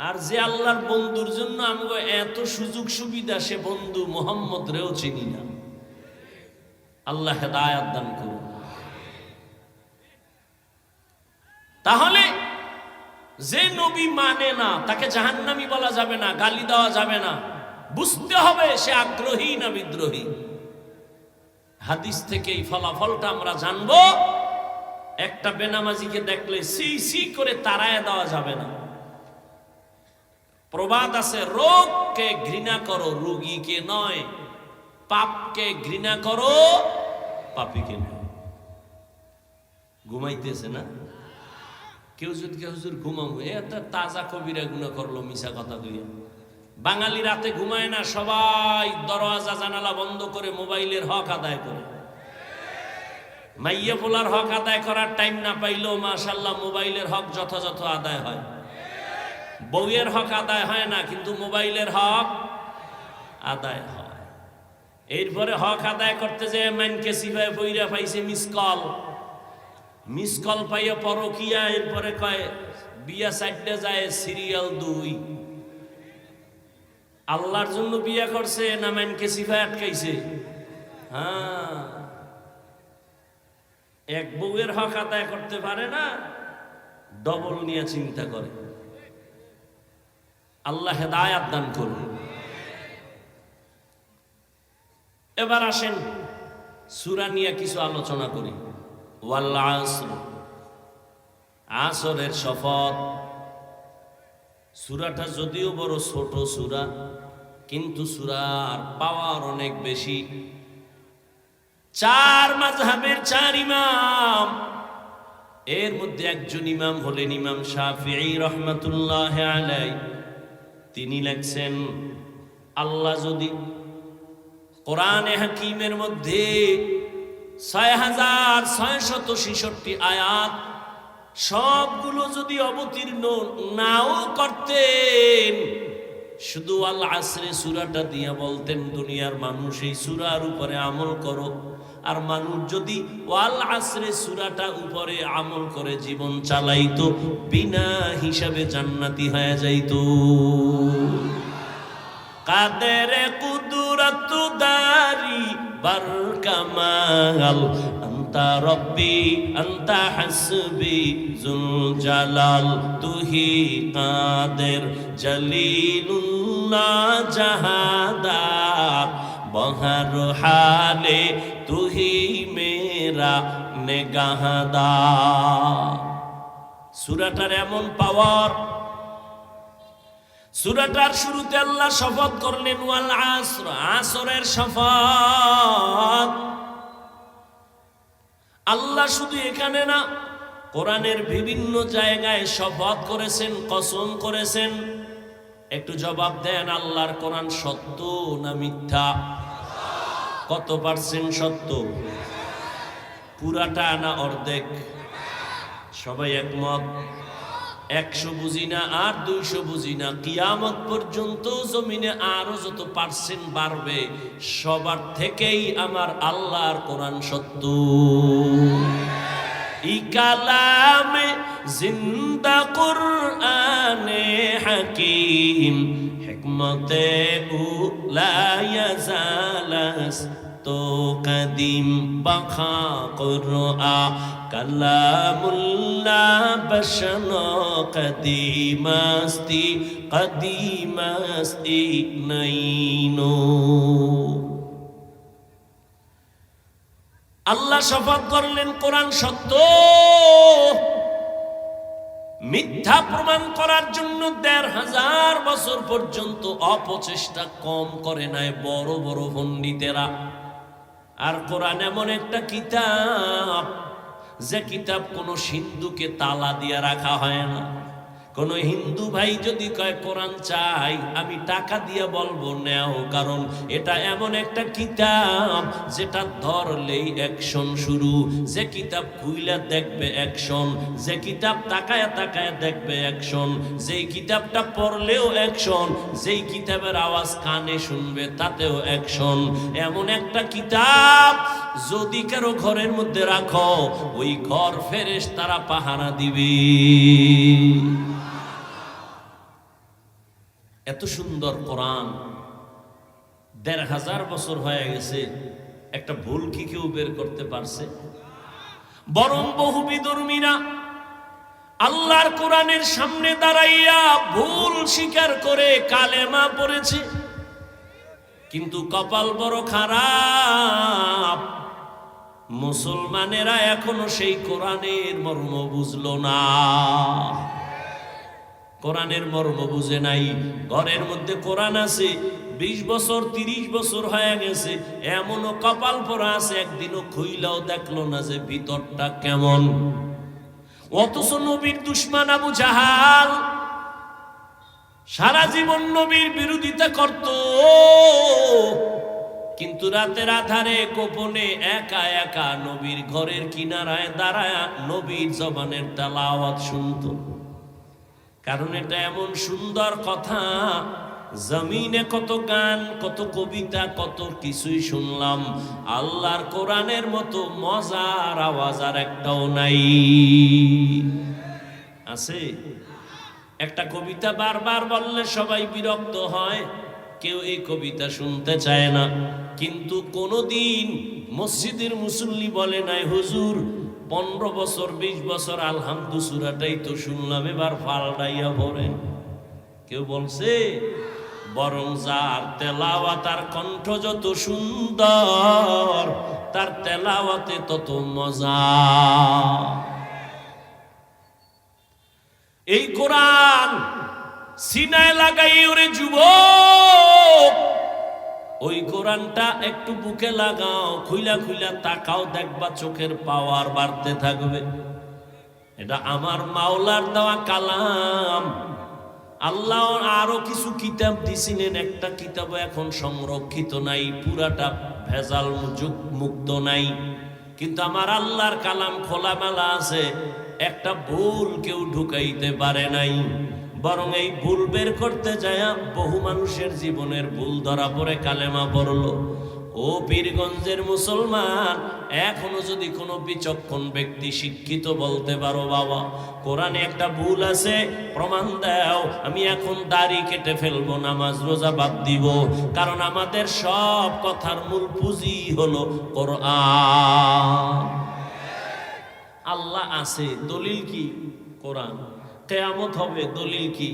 আর যে আল্লাহর বন্ধুর জন্য আমাকে এত সুযোগ সুবিধা, সে বন্ধু মুহাম্মদ রেও চিনি না। আল্লাহ হেদায়াত দান করুন। তাহলে যে নবী মানে না তাকে জাহান্নামী বলা যাবে না, গালি দেওয়া যাবে না। বুঝতে হবে সে আগ্রহী না বিদ্রোহী। হাদিস থেকে এই ফলাফলটা আমরা জানবো। একটা বেনামাজিকে দেখলে সি সি করে তাড়ায় দেওয়া যাবে না। প্রবাদ আছে, রোগকে ঘৃণা করো রোগীকে নয়, পাপকে ঘৃণা করো পাপীকে নয়। ঘুমাইতেছে না কেউ, যদি কেউ হুজুর ঘুমাবো, একটা তাজা কবিরা গুনাহ করলো মিশা কথা কইয়া। বাঙালি রাতে ঘুমায় না, সবাই দরওয়াজা জানালা বন্ধ করে মোবাইলের হক আদায় করে। মাইয়া পোলার হক আদায় করার টাইম না পাইলেও মাশাআল্লাহ মোবাইলের হক যথাযথ আদায় হয়। বউয়ের হক আদায় হয় না, কিন্তু মোবাইলের হক আদায় হয়। এরপরে হক আদায় করতে যে মানকে সিভায় বইরা পাইছে মিস কল পাইয়া পরকিয়া। এরপরে কয় বিয়া সাইডে যায় সিরিয়াল 2। আল্লাহর জন্য বিয়া করছে না মানকে সিভায় আটকাইছে? হ্যাঁ, এক বউয়ের হক আদায় করতে পারে না, ডবল নিয়ে চিন্তা করে। আল্লাহ হেদায়াত দান করুন। এবার আসেন সূরা নিয়ে কিছু আলোচনা করি। ওয়াল আসর, আসরের শপথ। সূরাটা যদিও বড় ছোট সূরা, কিন্তু সূরার পাওয়ার অনেক বেশি। 4 মাযহাবের 4 ইমাম, এর মধ্যে একজন ইমাম হলেন ইমাম শাফিঈ রাহমাতুল্লাহ আলাইহি। তিনি লেখছেন, আল্লাহ যদি কোরআনে হাকিমের মধ্যে 6666 আয়াত সবগুলো যদি অবতীর্ণ নাও করতেন, শুধু আল আসরে সূরাটা দিয়ে বলতেন দুনিয়ার মানুষ এই সূরার উপরে আমল করো, আর মানুষ যদি ওয়াল আসরে সূরাটা উপরে আমল করে জীবন চালাইতো, বিনা হিসাবে জান্নাতি হয়ে যাইতো। কাদের কুদরত দারি বার কামাল, আন্তা রব্বি আন্তা হাসবি জুল জালাল, তুহি কাদের জলিলুল্লাহ জাহাদার, বহর হালে তুহি মেরা নেগাহদার। সূরাটার এমন পাওয়ার। সূরাটার শুরুতে আল্লাহ শপথ করলেন ওয়াল আসর, আসরের শপথ। আল্লাহ শুধু এখানে না, কোরআনের বিভিন্ন জায়গায় শপথ করেছেন, কসম করেছেন। একটু জবাব দেন, আল্লাহর কোরআন সত্য না মিথ্যা? কত পার্সেন্ট সত্য? পুরাটা না অর্ধেক? সবাই একমত? 100 বুঝি না আর 200 বুঝি না, কিয়ামত পর্যন্ত জমিনে আরো যত পার্সেন্ট বাড়বে, সবার থেকেই আমার আল্লাহর কোরআন সত্য। ই কালামে জিন্দা কুরআনে হাকিম, হিকমতে উলা ইয়াজালাস তো কদিম, বাখা কুরআ কালামুল্লাহ বশনো কদিমাস্তি কদিমাস্তি নাইনো। আল্লাহ শপথ করলেন কোরআন সত্য। মিথ্যা প্রমাণ করার জন্য ১৫০০ বছর পর্যন্ত অপচেষ্টা কম করে নাই বড় বড় পণ্ডিতেরা। আর কোরআন এমন একটা কিতাব, যে কিতাব কোনো সিন্ধুকে তালা দিয়ে রাখা হয় না, কোন হিন্দু ভাই যদি কয় কোরআন চাই, আমি টাকা দিয়ে বলবো নেও, কারণ এটা এমন একটা কিতাব যেটা ধরলেই অ্যাকশন শুরু। যে কিতাব খুইলা দেখবে অ্যাকশন, যে কিতাব তাকায় তাকায় দেখবে অ্যাকশন, যেই কিতাবটা পড়লেও অ্যাকশন, যেই কিতাবের আওয়াজ কানে শুনবে তাতেও অ্যাকশন। এমন একটা কিতাব যদি কারো ঘরের মধ্যে রাখো, ওই ঘর ফেরেশতারা পাহারা দিবে। এত সুন্দর কোরআন, ১৫০০ বছর হয়ে গেছে, একটা ভুল কি কেউ বের করতে পারছে? বরং বহু বিধর্মীরা আল্লাহর কোরআনের সামনে দাঁড়াইয়া ভুল স্বীকার করে কালেমা পড়েছে, কিন্তু কপাল বড় খারাপ, মুসলমানেরা এখনো সেই কোরআনের মর্ম বুঝলো না। কোরআনের মর্ম বুঝে নাই। ঘরের মধ্যে কোরআন আছে, ২০ বছর ৩০ বছর হয়ে গেছে, এমনও কপাল পরা আছে একদিনও খুইলাও দেখলো না যে ভিতরটা কেমন। অথচ নবীর দুশমন আবু জাহাল সারা জীবন নবীর বিরোধিতা করত, কিন্তু রাতের আধারে গোপনে একা একা নবীর ঘরের কিনারায় দাঁড়ায় নবীর জবানের তেলাওয়াত শুনত। কারণ এটা এমন সুন্দর কথা, জমিনে কত গান, কত কবিতা, কত কিছুই শুনলাম, আল্লাহর কোরআনের মতো মজার আওয়াজ আর একটাও নাই। আছে? একটা কবিতা বারবার বললে সবাই বিরক্ত হয়, কেউ এই কবিতা শুনতে চায় না, কিন্তু কোনদিন মসজিদের মুসল্লি বলে নাই হুজুর 15 বছর 20 বছর আলহামদু সূরাটাই তো শুনলাম, এবার পাল্টাইয়া পড়েন। কেউ বলছে? বরং যার তেলাওয়াত আর কণ্ঠ যত সুন্দর, তার তেলাওয়াতে তত মজা। এই কোরআন সিনায় লাগাই ওরে যুবক, ওই কোরআনটা একটু বুকে লাগাও, খুইলা খুইলা তাকাও, দেখবা চোখের পাওয়ার বাড়তে থাকবে। এটা আমার মাওলার দেওয়া কালাম। আল্লাহ আরো কিছু কিতাব দিছিলেন, একটা কিতাবও এখন সংরক্ষিত নাই, পুরাটা ভেজাল মুক্ত নাই, কিন্তু আমার আল্লাহর কালাম খোলামেলা আছে, একটা ভুল কেউ ঢুকাইতে পারে নাই। বরং এই ভুল বের করতে যায় বহু মানুষের জীবনের ভুল ধরা পড়ে কালেমা পড়লো। ও পীরগঞ্জের মুসলমান, এখনো যদি কোনো বিচক্ষণ ব্যক্তি শিক্ষিত বলতে পারো বাবা কোরআনে একটা ভুল আছে, প্রমাণ দাও, আমি এখন দাড়ি কেটে ফেলবো, নামাজ রোজা বাদ দিব, কারণ আমাদের সব কথার মূল পুঁজি হলো কোরআন। আল্লাহ আছে, দলিল কি? কোরআন। কিয়ামত হবে, দলিল কি?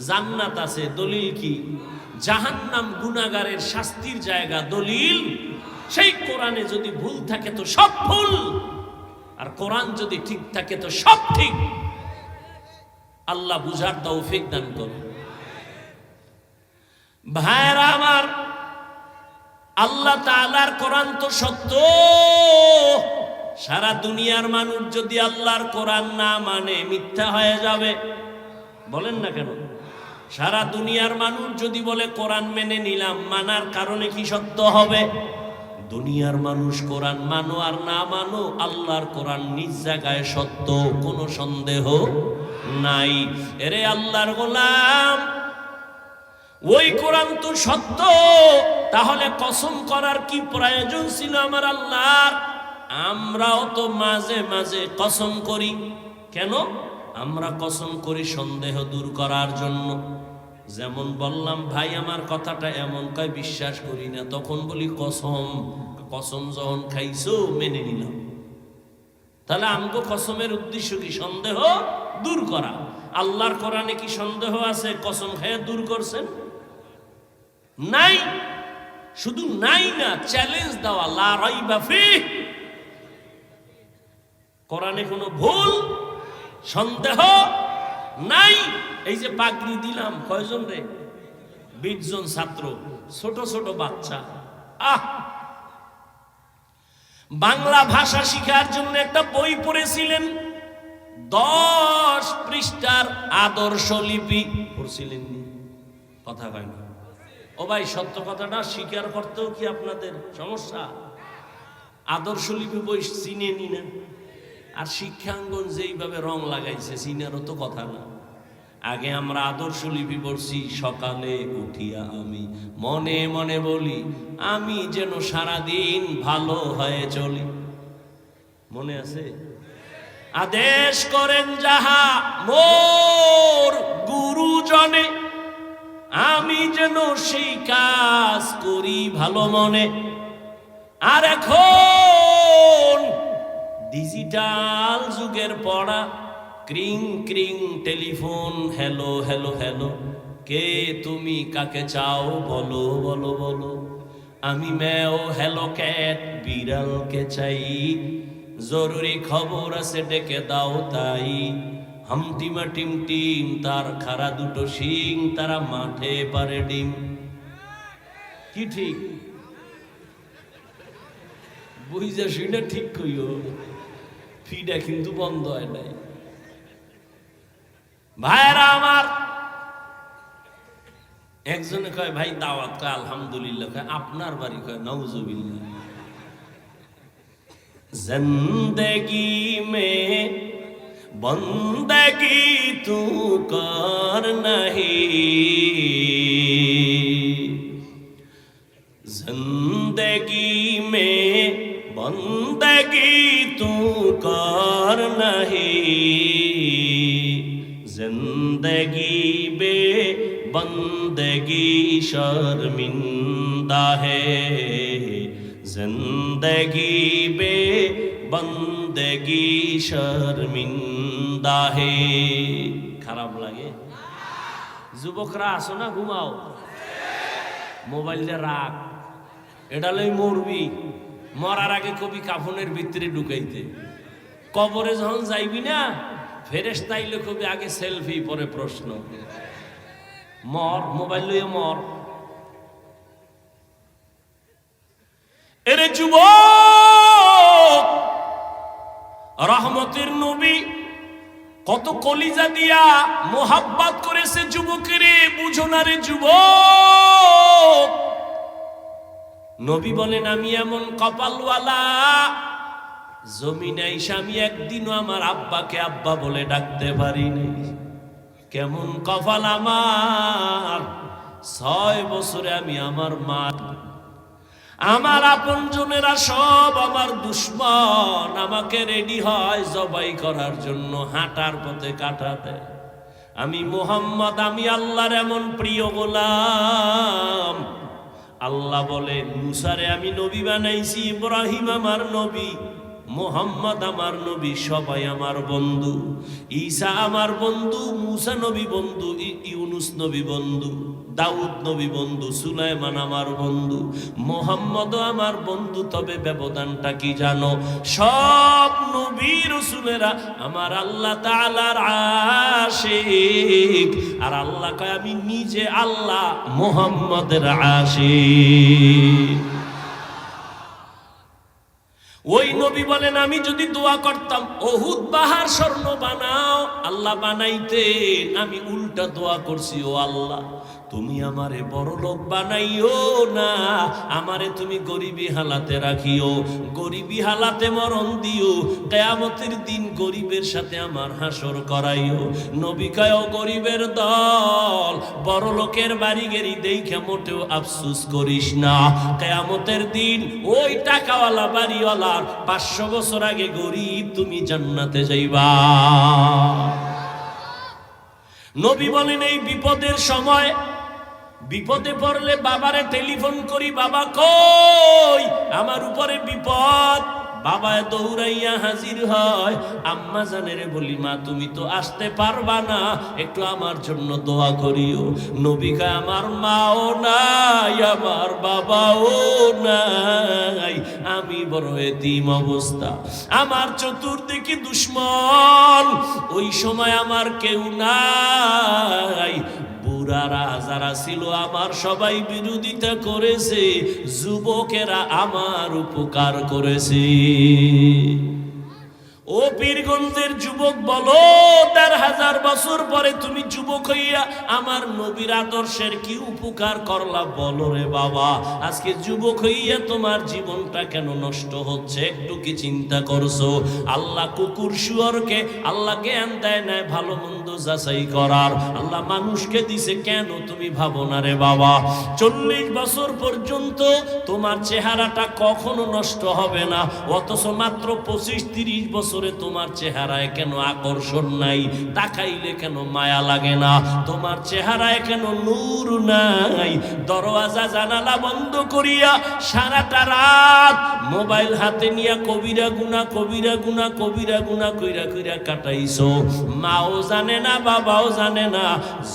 জান্নাত আছে, দলিল কি? জাহান্নাম গুনাহগারের শাস্তির জায়গা, দলিল সেই কোরআনে যদি ভুল থাকে তো সব ভুল, আর কোরআন যদি ঠিক থাকে তো সব ঠিক। আল্লাহ বুঝার তৌফিক দান করুন। ভাইরা আমার, আল্লাহ তাআলার কোরআন তো সত্য। সারা দুনিয়ার মানুষ যদি আল্লাহর কোরআন না মানে মিথ্যা হয়ে যাবে। বলেন না কেন? সারা দুনিয়ার মানুষ যদি বলে কোরআন মেনে নিলাম, মানার কারণে কি সত্য হবে? দুনিয়ার মানুষ কোরআন মানো আর না মানো, আল্লাহর কোরআন নিজ জায়গায় সত্য, কোনো সন্দেহ নাই। এরে আল্লাহর গোলাম, ওই কোরআন তো সত্য, তাহলে কসম করার কি প্রয়োজন ছিল আমার আল্লাহর? আমরাও তো মাঝে মাঝে কসম করি। কেন আমরা কসম করি? সন্দেহ দূর করার জন্য। যেমন বললাম, ভাই আমার কথাটা এমন কয় বিশ্বাস করি না, তখন বলি কসম। কসম যখন খাইছো মেনে নিলাম। তাহলে আমগো কসমের উদ্দেশ্য কি? সন্দেহ দূর করা। আল্লাহর কোরআনে কি সন্দেহ আছে কসম খেয়ে দূর করছেন? নাই। শুধু নাই না, চ্যালেঞ্জ দেওয়া, লা রাইবা ফিহ। কোরআনে কোনো ভুল সন্দেহ নাই। এই যে পাগড়ি দিলাম, কয়জন রে? 20 জন ছাত্র, ছোট ছোট বাচ্চা। বাংলা ভাষা শিখার জন্য একটা বই পড়েছিলেন, 10 পৃষ্ঠার আদর্শ লিপি পড়ছিলেন, কথা কয় না। ও ভাই, সত্য কথাটা স্বীকার করতেও কি আপনাদের সমস্যা? আদর্শ লিপি বই চিনেনি না, আর শিক্ষাঙ্গন যেইভাবে রং লাগাইছে চিনারও তো কথা না। আগে আমরা আদর্শ লিপি পড়ছি, সকালে উঠিয়া আমি মনে মনে বলি, আমি যেন সারাদিন ভালো হয়ে চলি। মনে আছে? আদেশ করেন যাহা মোর গুরুজনে, আমি যেন সেই কাজ করি ভালো মনে। আর এখন ডিজিটাল যুগের পড়া, ক্রিং ক্রিং টেলিফোন, হ্যালো হ্যালো হ্যালো, কে তুমি কাকে চাও বলো বলো বলো, আমি ম্যাও হ্যালো ক্যাট বিড়ালকে চাই, জরুরি খবর আছে ডেকে দাও তাই, হামটিমা টিম টিম তার খাড়া দুটো শিং, তারা মাঠে পারে ডিম। কি ঠিক? বুঝা শুনে ঠিক কইও, ফিডা কিন্তু বন্ধ হয় নাই। ভাইরা আমার, একজনে কয় ভাই দাওয়াত, কয় আলহামদুলিল্লাহ, কয় আপনার বাড়ি, কয় নাউজুবিল্লাহ। জিন্দেগি মে বন্দগি তু কর নাহি, জিন্দেগি মে বন্দগি তু কর নাহি, जिंदगी बे बंदगी शर्मिंदा है, जिंदगी बे बंदगी शर्मिंदा है। খারাপ লাগে? যুবকরা আসো না, ঘুমাও, মোবাইলটা রাখ, এটা লই মরবি। মরার আগে কবি কাফনের ভিতরে ঢুকাইতে, কবরে যখন যাইবি না, ফেরেশতা আইলে কবি আগে সেলফি, পরে প্রশ্ন। মর, মোবাইল লইয়া মর। এরে যুবক, রহমতের নবী কত কলিজা দিয়া মোহাব্বত করেছে যুবকেরে, বুঝো না রে যুবক। নবী বলেন, আমি এমন কপালওয়ালা, জমিনে আইসা আমি একদিনও আমার আব্বাকে আব্বা বলে ডাকতে পারিনি। কেমন কপাল আমার, 6 বছরে আমি আমার মা, আমার আপনজনেরা সব আমার দুশ্মন, আমাকে রেডি হয় জবাই করার জন্য, হাঁটার পথে কাটা দেয়। আমি মুহাম্মদ, আমি আল্লাহর এমন প্রিয় গোলাম। আল্লাহ বলে, মুসারে আমি নবী বানাইছি, ইব্রাহিম আমার নবী, মুহাম্মদ আমার নবী, সবাই আমার বন্ধু। ঈসা আমার বন্ধু, মুসা নবী বন্ধু, ইউনুস নবী বন্ধু, দাউদ নবী বন্ধু, সুলাইমান আমার বন্ধু, মুহাম্মদও আমার বন্ধু। তবে ব্যবধানটা কি জানো? সব নবী রাসূলেরা আমার আল্লাহ তাআলার আশিক, আর আল্লাহ কয় আমি নিজে আল্লাহ মুহাম্মদের আশিক। ওই নবী বলেন, আমি যদি দোয়া করতাম উহুদ পাহাড় স্বর্ণ বানাও, আল্লাহ বানাইতেন। আমি উল্টা দোয়া করছি, ও আল্লাহ তুমি আমারে বড় লোক বানাইও না, আমারে তুমি গরিবী হালাতে রাখিও, গরিবী হালাতে মরণ দিও, কিয়ামতের দিন গরিবের সাথে আমার হাসর করাইও। নবী কয়, ও গরিবের দল, বড় লোকের বাড়ি গেরি দেখে মোটেও আফসোস করিস না, কিয়ামতের দিন ওই টাকাওয়ালা বাড়িওয়ালার 500 বছর আগে গরিব তুমি জান্নাতে যাইবা। নবী বলেন, এই বিপদের সময়, বিপদে পড়লে বাবারে টেলিফোন করি, বাবা কই, আমার উপরে বিপদ। বাবা দৌড়াইয়া হাজির হয়। আম্মা জানেরে বলি, মা তুমি তো আসতে পারবা না, একটু আমার জন্য দোয়া করিও। নবী কয়, আমার মাও নাই, আমার বাবাও নাই, আমি বড় এতিম অবস্থা, আমার চতুর্দিকে দুশ্মন, ওই সময় আমার কেউ নাই। বুড়ারা যারা ছিল আমার সবাই বিরোধিতা করেছে, যুবকেরা আমার উপকার করেছে। ও পীরগঞ্জের যুবক বলো, ১৫০০ বছর পরে তুমি যুবক হইয়া আমার নবীর আদর্শের কি উপকার করলা বলো রে বাবা। আজকে যুবক হইয়া তোমার জীবনটা কেন নষ্ট হচ্ছে, একটু কি চিন্তা করছো? আল্লাহ কুকুর শুয়োরকে আল্লাহ জ্ঞান দেয় না ভালো মন্দ যাচাই করার, আল্লাহ মানুষকে দিছে, কেন তুমি ভাবো না রে বাবা? ৪০ বছর পর্যন্ত তোমার চেহারাটা কখনো নষ্ট হবে না, অথচ মাত্র ২৫-৩০ বছর তোমার চেহারায় কেন আকর্ষণ নাই? তাকাইলে কেন মায়া লাগে না? তোমার চেহারায় কেন নূর নাই? দরওয়াজা জানালা বন্ধ করিয়া সারাটা রাত মোবাইল হাতে নিয়ে কবিরা গুনা কইরা কাটাইছো। মাও জানে না, বাবাও জানে না,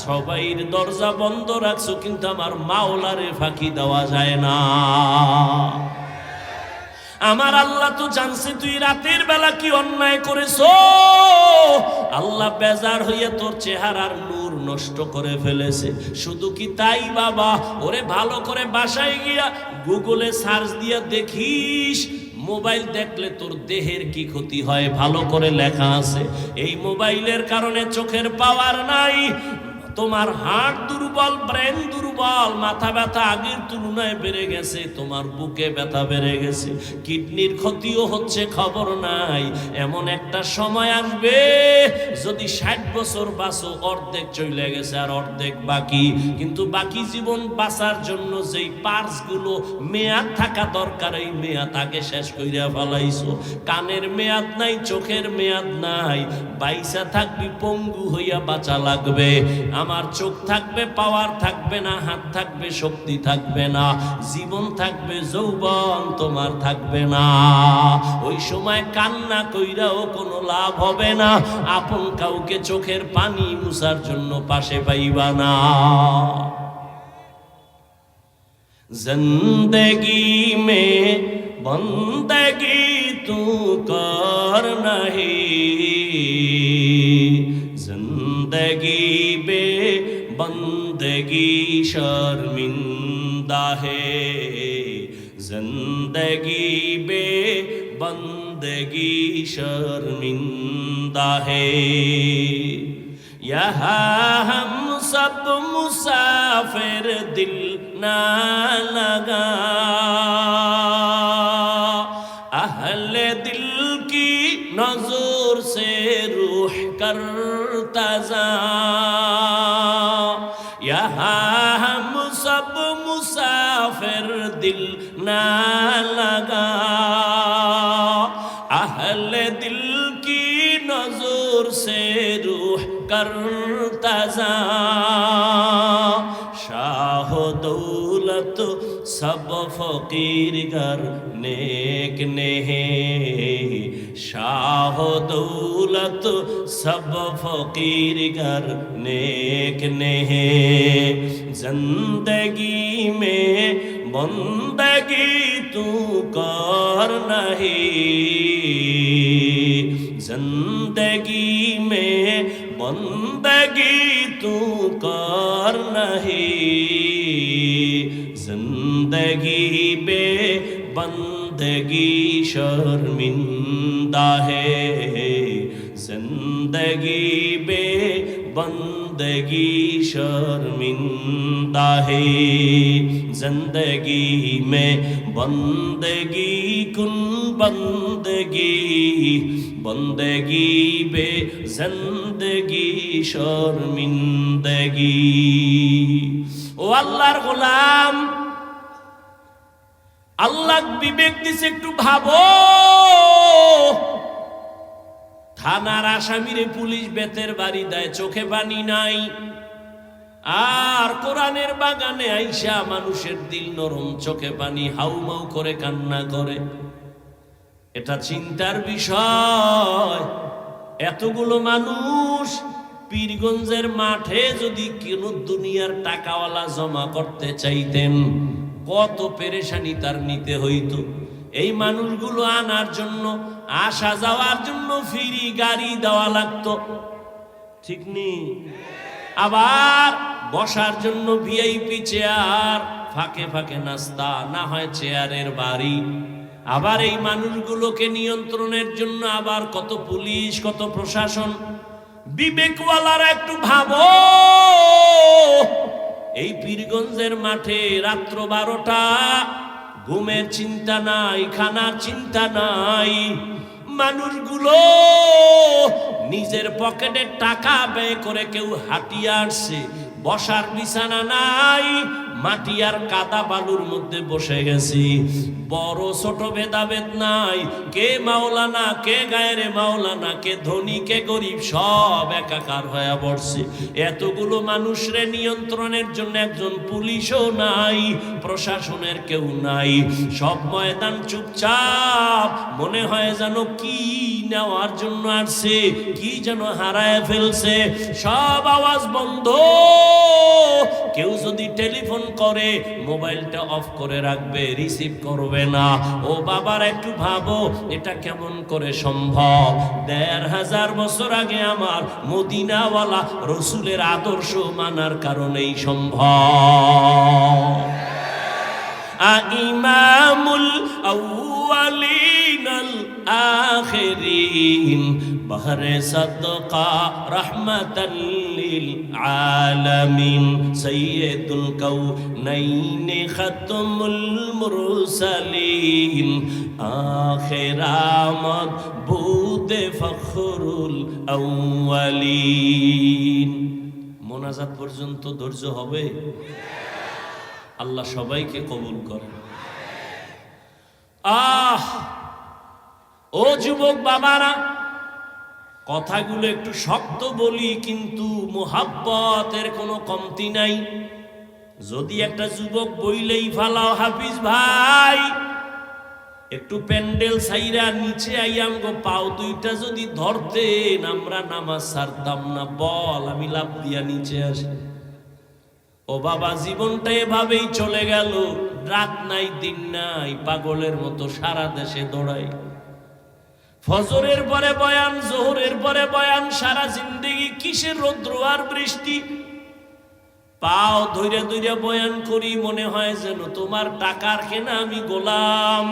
সবাইর দরজা বন্ধ রাখছো, কিন্তু আমার মাওলারে ফাঁকি দেওয়া যায় না। আমার আল্লাহ তো জানছে তুই রাতের বেলা কি অন্যায় করেছো। আল্লাহ বেজার হইয়া তোর চেহারার নূর নষ্ট করে ফেলেছে। শুধু কি তাই বাবা, ওরে ভালো করে বাসায় গিয়া গুগলে সার্চ দিয়া দেখিস, মোবাইল দেখলে তোর দেহের কি ক্ষতি হয় ভালো করে লেখা আছে। এই মোবাইলের কারণে চোখের পাওয়ার নাই, তোমার হার্ট দুর্বল, ব্রেন দুর্বল, মাথা ব্যথা আগের তুলনায় বেড়ে গেছে, তোমার বুকে ব্যথা বেড়ে গেছে, কিডনির ক্ষতিও হচ্ছে, খবর নাই। এমন একটা সময় আসবে যদি ৬০ বছর বাঁচো, অর্ধেক চলে গেছে আর অর্ধেক বাকি। কিন্তু বাকি জীবন বাঁচার জন্য যেই পার্টসগুলো মেয়াদ থাকা দরকার, এই মেয়াদ আগে শেষ কইরা ফেলাইছো। কানের মেয়াদ নাই, চোখের মেয়াদ নাই, বাইসা থাকবি পঙ্গু হইয়া বাঁচা লাগবে। আমার চোখ থাকবে, পাওয়ার থাকবে না, হাত থাকবে, শক্তি থাকবে না, জীবন থাকবে, যৌবন তোমার থাকবে না। ওই সময় কান্না কইরাও কোনো লাভ হবে না, আপন কাউকে চোখের পানি মুছার জন্য পাশে পাইবা না। জিন্দেগি মে বন্দেগি তু কর নাহি, जिंदगी बे बंदगी शर्मिंदा है, जिंदगी बे बंदगी शर्मिंदा है। यहाँ हम सब मुसाफिर, दिल ना लगा, अहले दिल की नजर से रूह करता जा। यहाँ हम सब मुसाफिर, दिल ना लगा, अहले दिल की नजर से रूह करता जा। शाह दौलत सब फकीर घर नेक नेहे, शाह दौलत सब फकीर घर नेक नेहे। जिंदगी में बंदगी तू कर नहीं, जिंदगी में बंदगी तू कर नहीं, जिंदगी बे बंदगी शर्मिंदा है, जिंदगी बे बंदगी शर्मिंदा है। जिंदगी में बंदगी कुन बंदगी, बंदगी बे जिंदगी शर्मिंदगी। ও আল্লাহর গোলাম, আল্লাহ বিবেক দিছে, একটু ভাবো। থানার আসামিরে পুলিশ বেতের বাড়ি দেয়, চোখে পানি নাই, আর কোরআনের বাগানে আইসা মানুষের দিল নরম, চোখে পানি, হাউমাউ করে কান্না করে। এটা চিন্তার বিষয়। এতগুলো মানুষ পীরগঞ্জের মাঠে যদি কোন দুনিয়ার টাকাওয়ালা জমা করতে চাইতেন, কত পেরেশানি তার নিতে হইতো। এই মানুষগুলো আনার জন্য, আসা যাওয়ার জন্য ফ্রি গাড়ি দেওয়া লাগতো, ঠিক নেই? আবার বসার জন্য ভিআইপি চেয়ার, ফাঁকে ফাঁকে নাস্তা, না হয় চেয়ারের বাড়ি। আবার এই মানুষগুলোকে নিয়ন্ত্রণের জন্য আবার কত পুলিশ, কত প্রশাসন। বিবেকওয়ালারা একটু ভাবো, এই পীরগঞ্জের মাঠে রাত্র 12টা, ঘুমের চিন্তা নাই, খানার চিন্তা নাই, মানুষগুলো নিজের পকেটে টাকা ব্যয় করে কেউ হাঁটিয়ে আসছে, বসার বিছানা নাই, মাটি আর কাদা বালুর মধ্যে বসে গেছি, বড় ছোট ভেদাভেদ নাই, কে মাওলানা, কে গায়ের মাওলানা, কে ধনী, কে গরিব, সব একাকার হয়ে পড়ছে। এতগুলো মানুষরে নিয়ন্ত্রণের জন্য একজন পুলিশও নাই, প্রশাসনের কেউ নাই, সব ময়দান চুপচাপ, মনে হয় যেন কি নেওয়ার জন্য আসছে, কি যেন হারায় ফেলছে, সব আওয়াজ বন্ধ। কেউ যদি টেলিফোন করে মোবাইলটা অফ করে রাখবে, রিসিভ করবে না। ও বাবার একটু ভাবো, এটা কেমন করে সম্ভব? ১৫০০ বছর আগে আমার মদিনাওয়ালা রসুলের আদর্শ মানার কারণেই সম্ভব। ইমামুল আউয়ালিনাল আখিরিন বহরে সাদকা রাহমাতাল লিল আলামিন সাইয়্যিদুল কাউনাইন খাতমুল মুরসালিন আখিরামত বুদে ফখরুল আউয়ালিন। মোনাজাত পর্যন্ত ধৈর্য হবে? আল্লাহ সবাইকে কবুল করেন। ও যুবক বাবারা, কথাগুলো একটু শক্ত বলি, কিন্তু মোহাব্বতের কোনো কমতি নাই। যদি একটা যুবক বইলেই ফালাও, হাফিজ ভাই একটু প্যান্ডেল সাইরা নিচে আইয়াম গো, পাও দুইটা যদি ধরতেন আমরা নামাজ ছাড়তাম না, বল আমি লাফ দিয়া নিচে আসি। ও বাবা, জীবনটা এভাবেই চলে গেল, রাত নাই দিন নাই, পাগলের মতো সারা দেশে দৌড়াই। ফজরের পরে বয়ান, জোহরের পরে বয়ান, সারা জিন্দেগি কিসের রৌদ্র আর বৃষ্টি। পাও ধৈর্য ধৈর্য বয়ান করি, মনে হয় যেন তোমার টাকার কেনা আমি গোলাম।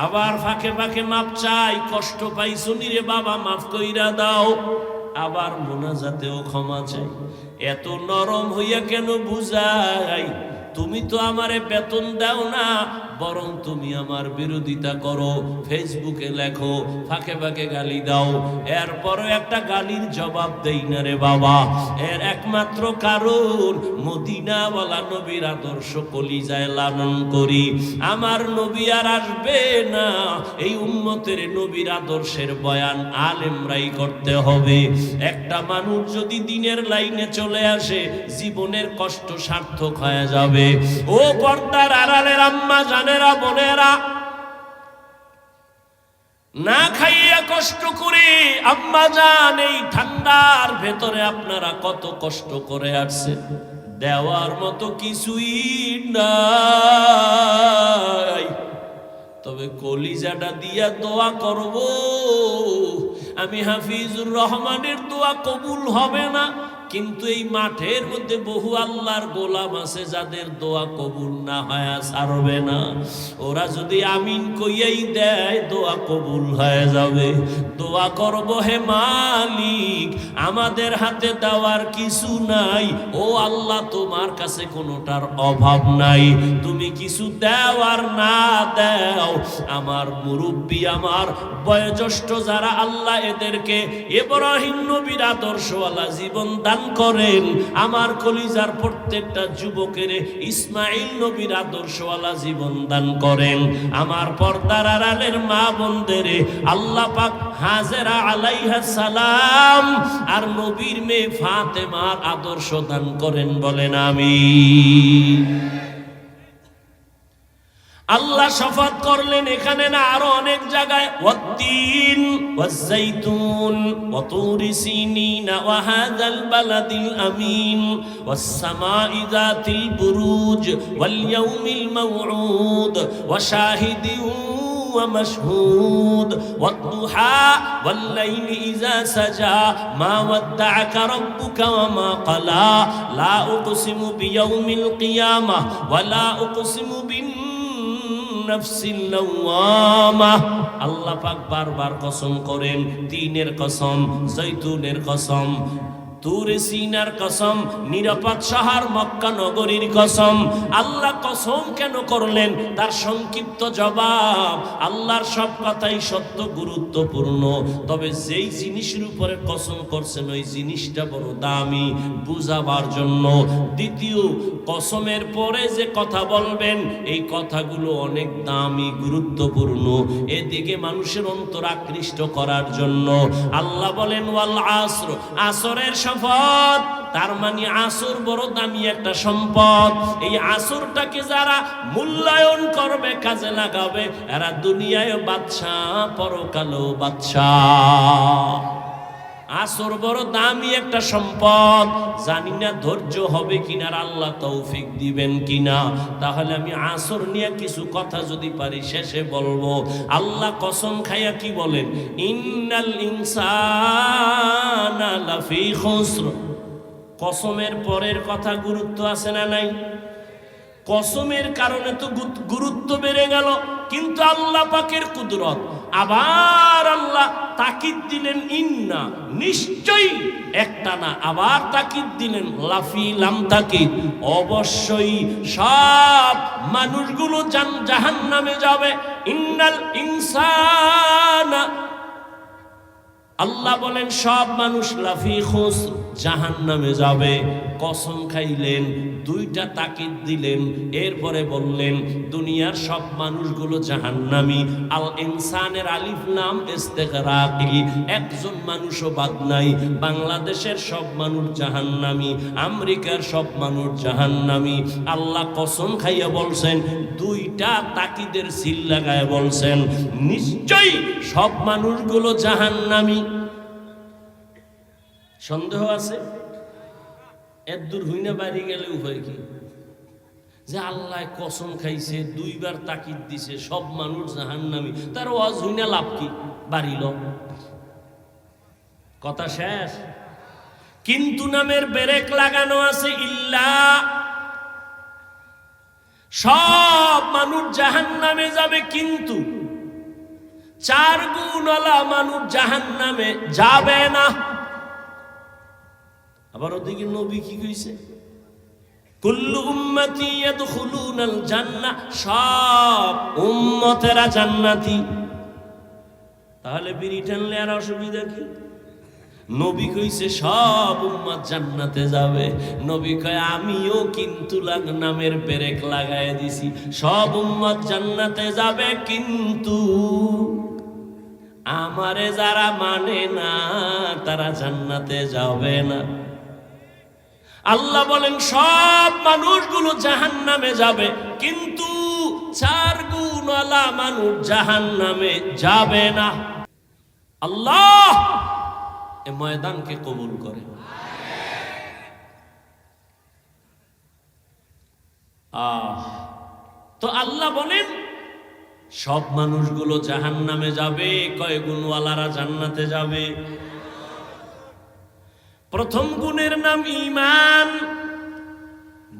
আবার ফাঁকে ফাঁকে মাপ চাই, কষ্ট পাই শুনি রে বাবা, মাফ কইরা দাও। আবার মোনাজাতেও ক্ষমা চাই। এত নরম হইয়া কেন বুঝাই? তুমি তো আমারে বেতন দাও না, বরং তুমি আমার বিরোধিতা করো, ফেসবুকে লেখো, ফাঁকে ফাঁকে গালি দাও, এরপরও একটা গালির জবাব দেই না রে বাবা। এর একমাত্র কারণ মদিনাওয়ালা নবীর আদর্শ কলিজায় লালন করি। আমার নবী আর আসবে না, এই উম্মতের নবীর আদর্শের বয়ান আলেমরাই করতে হবে। একটা মানুষ যদি দিনের লাইনে চলে আসে, জীবনের কষ্ট সার্থক হয়ে যাবে। ও পর্দার আড়ালের আম্মা জানেরা, বোনেরা, না খাইয়া কষ্ট করে আম্মা জান এই ঠান্ডার ভেতরে আপনারা কত কষ্ট করে আসছে, দেওয়ার মতো কিছুই নাই। তবে কলিজাটা দিয়া দোয়া করব, আমি হাফিজুর রহমানের দোয়া কবুল হবে না, কিন্তু এই মাঠের মধ্যে বহু আল্লাহর গোলাম আছে যাদের দোয়া কবুল না হয় ছাড়বে না। ওরা যদি আমিন কইয়াই দেয়, দোয়া কবুল হয়ে যাবে। দোয়া করব, হে মালিক আমাদের হাতে দেওয়ার কিছু নাই, ও আল্লাহ তোমার কাছে কোনোটার অভাব নাই, তুমি কিছু দেওয়ার না দাও। আমার মুরব্বী, আমার বয়োজ্যেষ্ঠ যারা, আল্লাহ এদেরকে ইব্রাহিম নবীর আদর্শওয়ালা জীবন দান করেন। আমার কলিজার প্রত্যেকটা যুবকের ইসমাইল নবীর আদর্শওয়ালা জীবন দান করেন। আমার পর্দার আড়ালের মা বোনদের আল্লাহ পাক হাজেরা আলাইহিস সালাম আর নবীর মেয়ে ফাতেমার আদর্শ দান করেন, বলেন আমিন। আল্লাহ শফাত করলেন এখানে না, আরো অনেক জায়গায়, ওয়াত্তিন ওয়াজ্জাইতুন ওয়া তুরি সিনিন ওয়া হাযাল বালাদিল আমিন ওয়াস সামাই যাতিল বুরুজ ওয়াল ইয়াউমিল মাউউদ ওয়া শাহিদিন ওয়া মাশহুদ ওয়াদ-দুহা ওয়াল লাইলি ইযা সাজা মা ওয়াদ্দা'আকা রাব্বুকা ওয়া মা ক্বালা লা উকসিমু বিয়াউমিল কিয়ামাহ ওয়া লা উকসিমু বিন নাফসিল লাওয়ামা। আল্লাহ পাক বারবার কসম করেন, তিনের কসম, জৈতুনের কসম, তুরে সিনার কসম, নিরাপদ শহর মক্কা নগরীর কসম। আল্লাহ কসম কেন করলেন? তার সংক্ষিপ্ত জবাব, আল্লাহর সব কথাই সত্য, গুরুত্বপূর্ণ, তবে যেই জিনিসের উপরে কসম করছেন ওই জিনিসটা বড় দামি, বুঝাবার জন্য। দ্বিতীয়, কসমের পরে যে কথা বলবেন এই কথাগুলো অনেক দামি, গুরুত্বপূর্ণ, এদিকে মানুষের অন্তর আকৃষ্ট করার জন্য। আল্লাহ বলেন ওয়াল আসর, আসরের শপথ, তার মানে আসর বড় দামি একটা সম্পদ। এই আসরটাকে যারা মূল্যায়ন করবে, কাজে লাগাবে, এরা দুনিয়ায় বাদশাহ, পরকালেও বাদশাহ। আসর বড় দামি একটা সম্পদ। জানি না ধৈর্য হবে কিনা, আল্লাহ তৌফিক দিবেন কিনা। তাহলে আমি আসর নিয়ে কিছু কথা যদি পারি শেষে বলবো। আল্লাহ কসম খাইয়া কি বলেন? ইন্নাল ইনসানা লাফি খুসর। কসমের পরের কথা গুরুত্ব আছে না নাই? কসমের কারণে তো গুরুত্ব বেড়ে গেল, কিন্তু আল্লাহ পাকের কুদরত। আবার আল্লাহ তাকিদ দিলেন ইন্না, নিশ্চয়ই, একটা না, আবার তাকিদ দিলেন লাফি, লাম তাকিদ, অবশ্যই সব মানুষগুলো জাহান্নামে যাবে। ইন্নাল ইনসানা, আল্লাহ বলেন সব মানুষ লাফি খুসর, জাহান্নামে যাবে। কসম খাইলেন, দুইটা তাকিদ দিলেন, এরপরে বললেন দুনিয়ার সব মানুষগুলো জাহান্নামী। আল ইনসানের আলিফ লাম ইস্তিগরাকি, একজন মানুষও বাদ নাই। বাংলাদেশের সব মানুষ জাহান্নামী, আমেরিকার সব মানুষ জাহান্নামী। আল্লাহ কসম খাইয়া বলছেন, দুইটা তাকিদের সিল লাগায় বলছেন নিশ্চয়ই সব মানুষগুলো জাহান্নামী। সন্দেহ আছে? এর দূর হইনা বাড়ি গেলে উপায় কি? যে আল্লাহ কসম খাইছে, দুইবার তাকিদ দিছে, সব মানুষ জাহান্নামী, তার ওয়াজ হইনা লাভ কি? বাড়িল কথা শেষ। কিন্তু নামের ব্রেক লাগানো আছে, ইল্লা, সব মানুষ জাহান্নামে যাবে, কিন্তু 4 গুণওয়ালা মানুষ জাহান্নামে যাবে না। আবার ওদিকে নবী কি কইছে? কুল্লু উম্মতি ইয়াদখুলুনাল জান্নাহ, সব উম্মতেরা জান্নাতি। তাহলে বিড়ি টানলে আর অসুবিধা কি? নবী কইছে সব উম্মত জান্নাতে যাবে। নবী কয় আমিও কিন্তু নামের ব্রেক লাগায় দিছি, সব উম্মত জান্নাতে যাবে, কিন্তু আমারে যারা মানে না তারা জান্নাতে যাবে না। আল্লাহ বলেন সব মানুষগুলো জাহান্নামে যাবে, কিন্তু 4 গুণওয়ালা মানুষ জাহান্নামে যাবে না। আল্লাহ এ ময়দানকে কবুল করে। তো আল্লাহ বলেন সব মানুষগুলো জাহান্নামে যাবে, কয় গুণওয়ালারা জান্নাতে যাবে। প্রথম গুণের নাম ঈমান,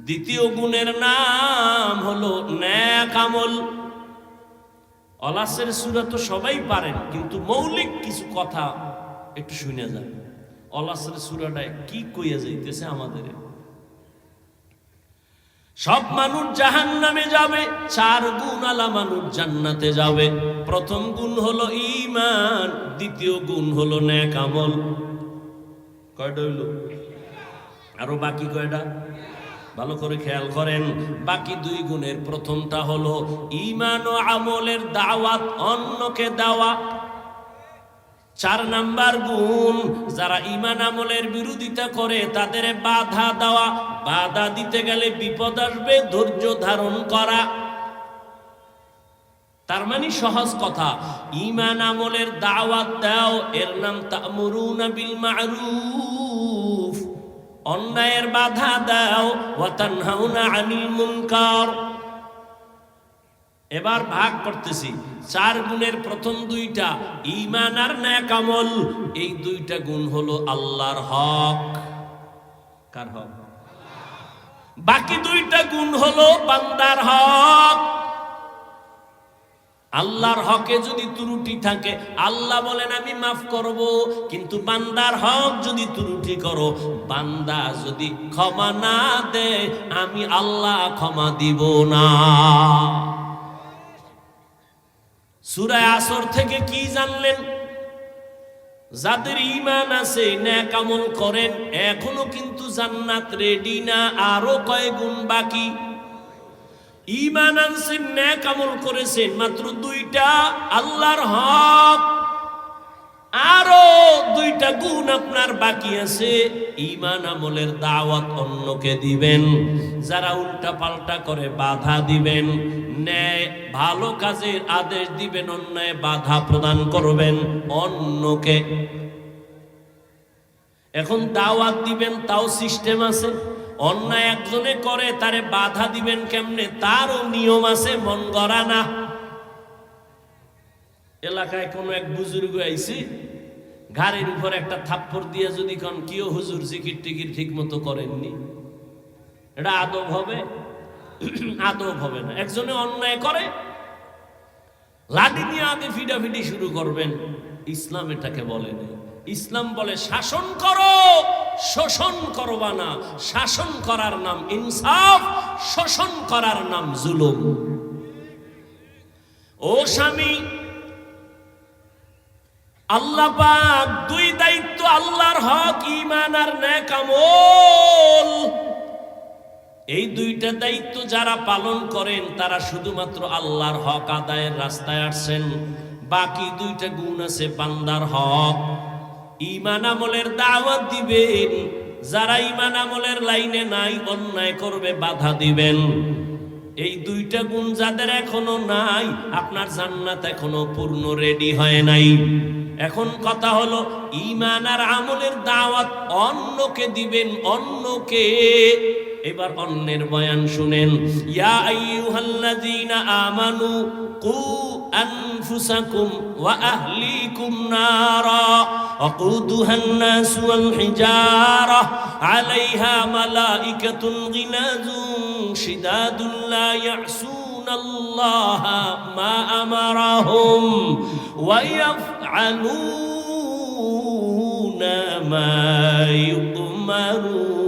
দ্বিতীয় গুণের নাম হলো নেক আমল। ওলাসের সূরা তো সবাই পারেন, কিন্তু মৌলিক কিছু কথা একটু শুনে যান। ওলাসের সূরাটা কি কইয়া যাইতেছে আমাদের। সব মানুষ জাহান্নামে যাবে, 4 গুণওয়ালা মানুষ জান্নাতে যাবে। প্রথম গুণ হলো ঈমান, দ্বিতীয় গুণ হলো নেক আমল। কয়টা হইল? আরো বাকি কয়টা? ভালো করে খেয়াল করেন। বাকি 2 গুণের প্রথমটা হলো ঈমান ও আমলের দাওয়াত, অন্যকে দেওয়া। 4 নাম্বার গুণ, যারা ঈমান আমলের বিরোধিতা করে তাদের বাধা দেওয়া। বাধা দিতে গেলে বিপদ আসবে, ধৈর্য ধারণ করা। তার মানে সহজ কথা, ঈমান আমলের দাওয়াত দাও, এর নাম তা'মুরুনা বিল মা'রুফ, অন্যায়ের বাধা দাও, ওয়া তানহাউনা আনিল মুনকার। এবার ভাগ করতেছি। 4 গুণের প্রথম 2টা ঈমান আর নেক আমল, এই 2টা গুণ হলো আল্লাহর হক। কার হক? বাকি 2টা গুণ হলো বান্দার হক। আল্লাহর হকে যদি ত্রুটি থাকে আল্লাহ বলেন আমি মাফ করব, কিন্তু বান্দার হক যদি ত্রুটি করো, বান্দা যদি ক্ষমা না দেয়, আমি আল্লাহ ক্ষমা দিব না। সূরা আসর থেকে কি জানলেন? যাদের ঈমান আছে, নেক আমল করেন, এখনো কিন্তু জান্নাত রেডি না, আরো কয়েক গুণ বাকি। ঈমান আনছেন, নেক আমল করেছেন, মাত্র 2টা আল্লাহর হক, আরো 2টা গুণ আপনার বাকি আছে। ঈমান আমলের দাওয়াত অন্যকে দিবেন, যারা উল্টা পাল্টা করে বাধা দিবেন, ন্যায় ভালো কাজের আদেশ দিবেন, অন্যায় বাধা প্রদান করবেন অন্যকে। এখন দাওয়াত দিবেন, তাও সিস্টেম আছে। অন্যায় একজনে করে, তারে বাধা দিবেন কেমনে, তারও নিয়ম আছে, মন গড়া না। এলাকায় কোনো এক বুজুর্গ আইছে, ঘাড়ের উপর একটা থাপ্পড় দিয়ে যদি কোন কিও হুজুর জিকির টিকির ঠিক মতো করেননি, এটা আদব হবে? আদব হবে না। একজনে অন্যায় করে, লাঠি নিয়ে আগে ফিডাফিডি শুরু করবেন, ইসলাম এটাকে বলে না। ইসলাম বলে শাসন করো, শোষণ করবা না। শাসন করার নাম ইনসাফ, শোষণ করার নাম জুলুম। ও স্বামী, আল্লাহ পাক 2 দায়িত্ব, আল্লাহর হক, ঈমান আর নেক আমল। এই 2টা দায়িত্ব যারা পালন করেন, তারা শুধুমাত্র আল্লাহর হক আদায়ের রাস্তায় আসছেন। বাকি 2টা গুণ আছে বান্দার হক। ঈমান আমলের দাওয়াত দিবেন, যারা ঈমান আমলের লাইনে নাই, অন্যায় করবে, বাধা দিবেন। এই 2টা গুণ যাদের এখনো নাই, আপনার জান্নাত এখনো পূর্ণ রেডি হয় নাই। এখন কথা হলো, ঈমান আর আমলের দাওয়াত অন্যকে দিবেন, অন্যকে। এবার অন্যের বয়ান শুনেন। ইয়া আইয়ুহাল্লাযীনা আমানু কু আনফুসাকুম ওয়া আহলিকুম নারা ওয়াকুদুহান নাস ওয়াল হিজারা আলাইহা মালাইকাতুন গিলাযুন শিদাদুন লা ইয়াসুনাল্লাহা মা আমারাহুম ওয়া ইয়াফআলুনা মা ইউমারুন।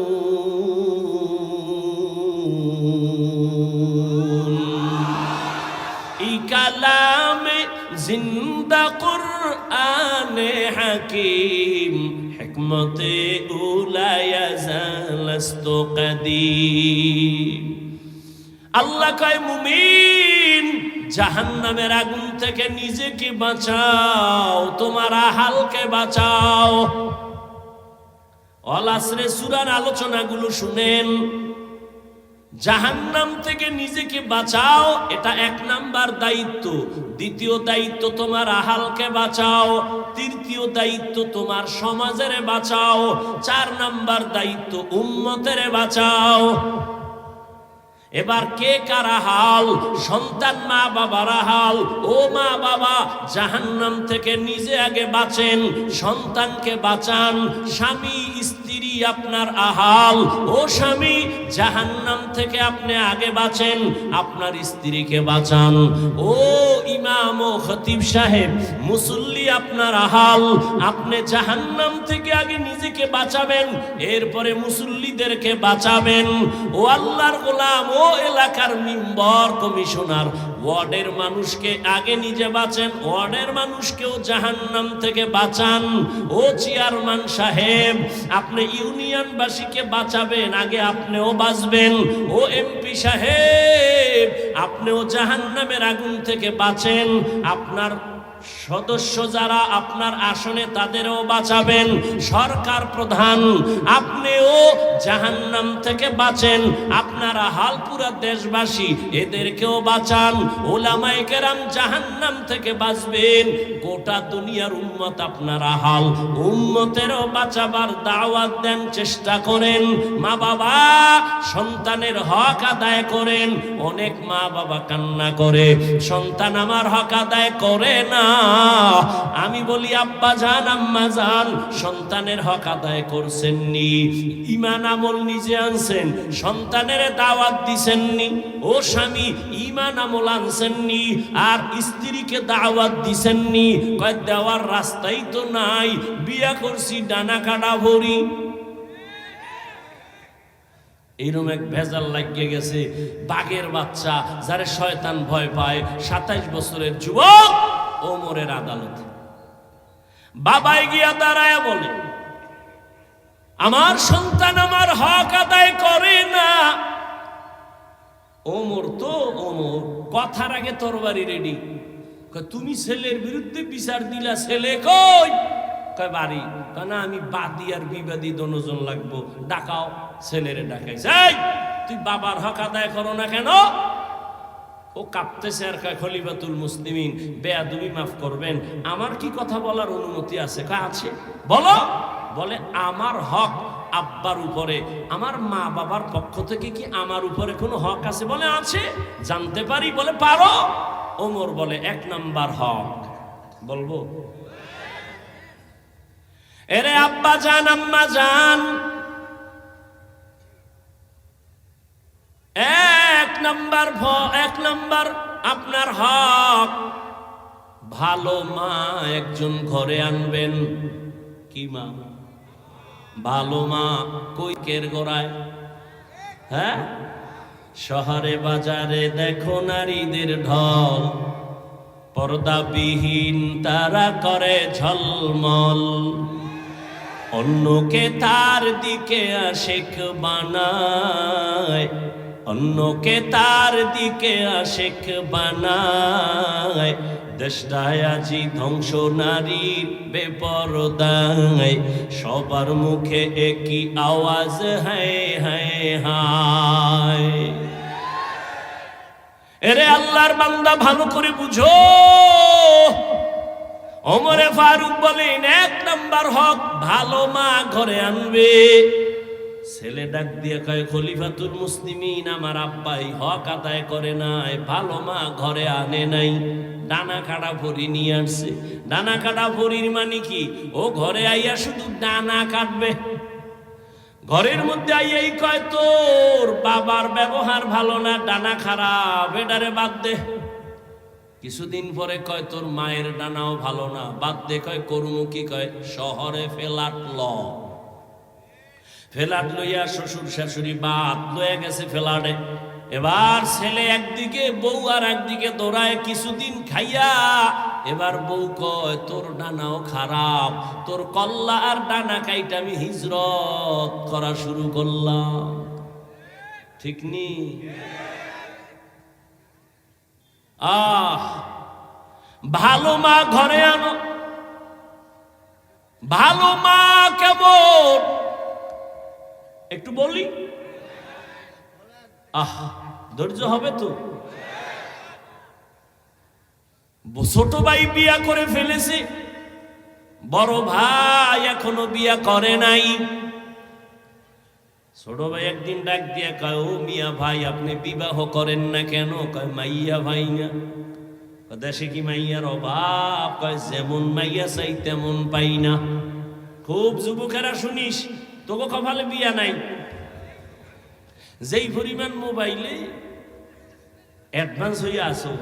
কালামে জিন্দা কুরআনে হাকিম হিকমতে উলায়া জালাস্তু কাদিম। আল্লাহ কয়, মুমিন, জাহান্নামের আগুন থেকে নিজেকে বাঁচাও, তোমার আহালকে বাঁচাও। আল আসরে সূরার আলোচনাগুলো শুনেন। জাহান্নাম থেকে নিজেকে বাঁচাও, এটা 1 নাম্বার দায়িত্ব। দ্বিতীয় দায়িত্ব, তোমার আহালকে বাঁচাও। তৃতীয় দায়িত্ব, তোমার সমাজের বাঁচাও। 4 নাম্বার দায়িত্ব, উম্মতের বাঁচাও। এবার কে কার হাল? সন্তান মা বাবার হাল। ও মা বাবা, জাহান্নাম থেকে নিজে আগে বাঁচেন, সন্তানকে বাঁচান। স্বামী স্ত্রী আপনার আহাল। ও স্বামী, জাহান্নাম থেকে আপনি আগে বাঁচেন, আপনার স্ত্রীকে বাঁচান। ও ইমাম ও খতিব সাহেব, মুসল্লি আপনার আহাল। আপনি জাহান্নাম থেকে আগে নিজেকে বাঁচাবেন, এরপরে মুসল্লিদেরকে বাঁচাবেন। ও আল্লাহর গোলাম, ও এলাকার মেম্বার, কমিশনার, ওয়ার্ডের মানুষকে আগে নিজে বাঁচেন, ওয়ার্ডের মানুষকেও জাহান্নাম থেকে বাঁচান। ও চেয়ারম্যান সাহেব, আপনি ইউনিয়নবাসীকে বাঁচাবেন, আগে আপনিও বাঁচবেন। ও এমপি সাহেব, আপনিও জাহান্নামের আগুন থেকে বাঁচেন। আপনার সদস্য যারা আপনার আসনে, তাদেরও বাঁচাবেন। সরকার প্রধান, আপনিও জাহান্নাম থেকে বাঁচেন। আপনারা হালপুরা দেশবাসী, এদেরকেও বাঁচান। ওলামায়ে কেরাম জাহান্নাম থেকে বাঁচবেন। গোটা দুনিয়ার উম্মত আপনারা হাল, উম্মতেরও বাঁচাবার দাওয়াত দেন, চেষ্টা করেন। মা বাবা, সন্তানের হক আদায় করেন। অনেক মা বাবা কান্না করে, সন্তান আমার হক আদায় করে না। আমি বলি আব্বা জান আম্মা জান সন্তানের হক আদায় করছেননি, ঈমান আমল নিজে আনছেন, সন্তানের দাওয়াত দিছেননি। ও স্বামী ঈমান আমল আনছেননি আর স্ত্রীকে দাওয়াত দিছেননি, কয় দেওয়ার রাস্তাই তো নাই, বিয়া করছি ডানা কাটা ভরি। এইরকম এক ভেজাল লাগিয়ে গেছে। বাঘের বাচ্চা যারে শয়তান ভয় পায়, 27 বছরের যুবক ওমরের আদালতে বাবাই গিয়া দাঁড়ায় বলে, আমার সন্তান আমার হক আদায় করে না। ওমর কথার আগে তরবারি রেডি। তুমি ছেলের বিরুদ্ধে বিচার দিলা, ছেলে কই? কয় বাড়ি। না আমি বাদী আর বিবাদী দনোজন লাগবো, ডাকাও। ছেলেরে ডাকাইছে, এই তুই বাবার হক আদায় করো না কেন? ও কাঁপতেছে আর কয়, খলিফাতুল মুসলিমিন বেয়াদবি মাফ করবেন, আমার কি কথা বলার অনুমতি আছে? কয় আছে, বলো। বলে আমার হক আব্বার উপরে, আমার মা বাবার পক্ষ থেকে কি আমার উপরে কোনো হক আছে? বলে আছে। জানতে পারি? বলে পারো। ওমর বলে 1 নাম্বার হক বলবো। এরে আব্বা জান আম্মা জান, 1 নাম্বার আপনার হক, ভালো মা একজন ঘরে আনবেন। কি মা? ভালো মা। কৈকের গোড়ায়, হ্যাঁ, শহরে বাজারে দেখো নারীদের ঢল, পর্দাবিহীন তারা করে ঝলমল, অন্যকে তার দিকে আশিক বানায়, অন্যকে তার দিকে আশিক বানায়, দেশটায় আজি ধ্বংস নারীর বেপরদায়, সবার মুখে একই আওয়াজ, হায় হায় হায়। এরে আল্লাহর বান্দা ভালো করে বুঝো, ওমরে ফারুক বলেন 1 নাম্বার হক ভালো মা ঘরে আনবে। ছেলে ডাক দিয়ে কয়, খলিফাতুল মুসলিমিন আমার আব্বাই হক আদায় করে নাই, ভালো মা ঘরে আনে নাই, ডানা কাটা ভরি নিয়ে আসছে। ডানা কাটা ভরির মানে কি? ও ঘরে আইয়া শুধু ডানা কাটবে। ঘরের মধ্যে আইয়াই কয়, তোর বাবার ব্যবহার ভালো না, ডানা খারাপ, এটারে বাদ দে। কিছুদিন পরে কয়, তোর মায়ের ডানাও ভালো না, বাদ দে। কয় করমু কি? কয় শহরে ফ্ল্যাট লইয়া শ্বশুর শাশুড়ি বাদ লয়ে গেছে ফ্ল্যাটে। এবার ছেলে একদিকে, বউ আর একদিকে দৌড়ায়। কিছুদিন খাইয়া এবার বউ কয়, তোর ডানাও খারাপ, তোর কল্লা আর ডানা কাইটা আমি হিজরত করা শুরু করলাম। ঠিক নি? ভালো মা ঘরে আনো। ভালো মা কেমন একটু বলি? ধৈর্য হবে তো? ছোট ভাই বিয়া করে ফেলেছে, বড় ভাই এখনো বিয়া করে নাই। ছোট ভাই একদিন ডাক দিয়া কয়, ও মিয়া ভাই আপনি বিবাহ করেন না কেন? কয় মাইয়া ভাই না। দেশে কি মাইয়ার অভাব? কয় যেমন মাইয়া চাই তেমন পাই না। খুব যুবকেরা শুনিস, তোকে কপালে বিয়া নাই। যেই পরিমাণ মোবাইলে অ্যাডভান্স হইয়া আসো,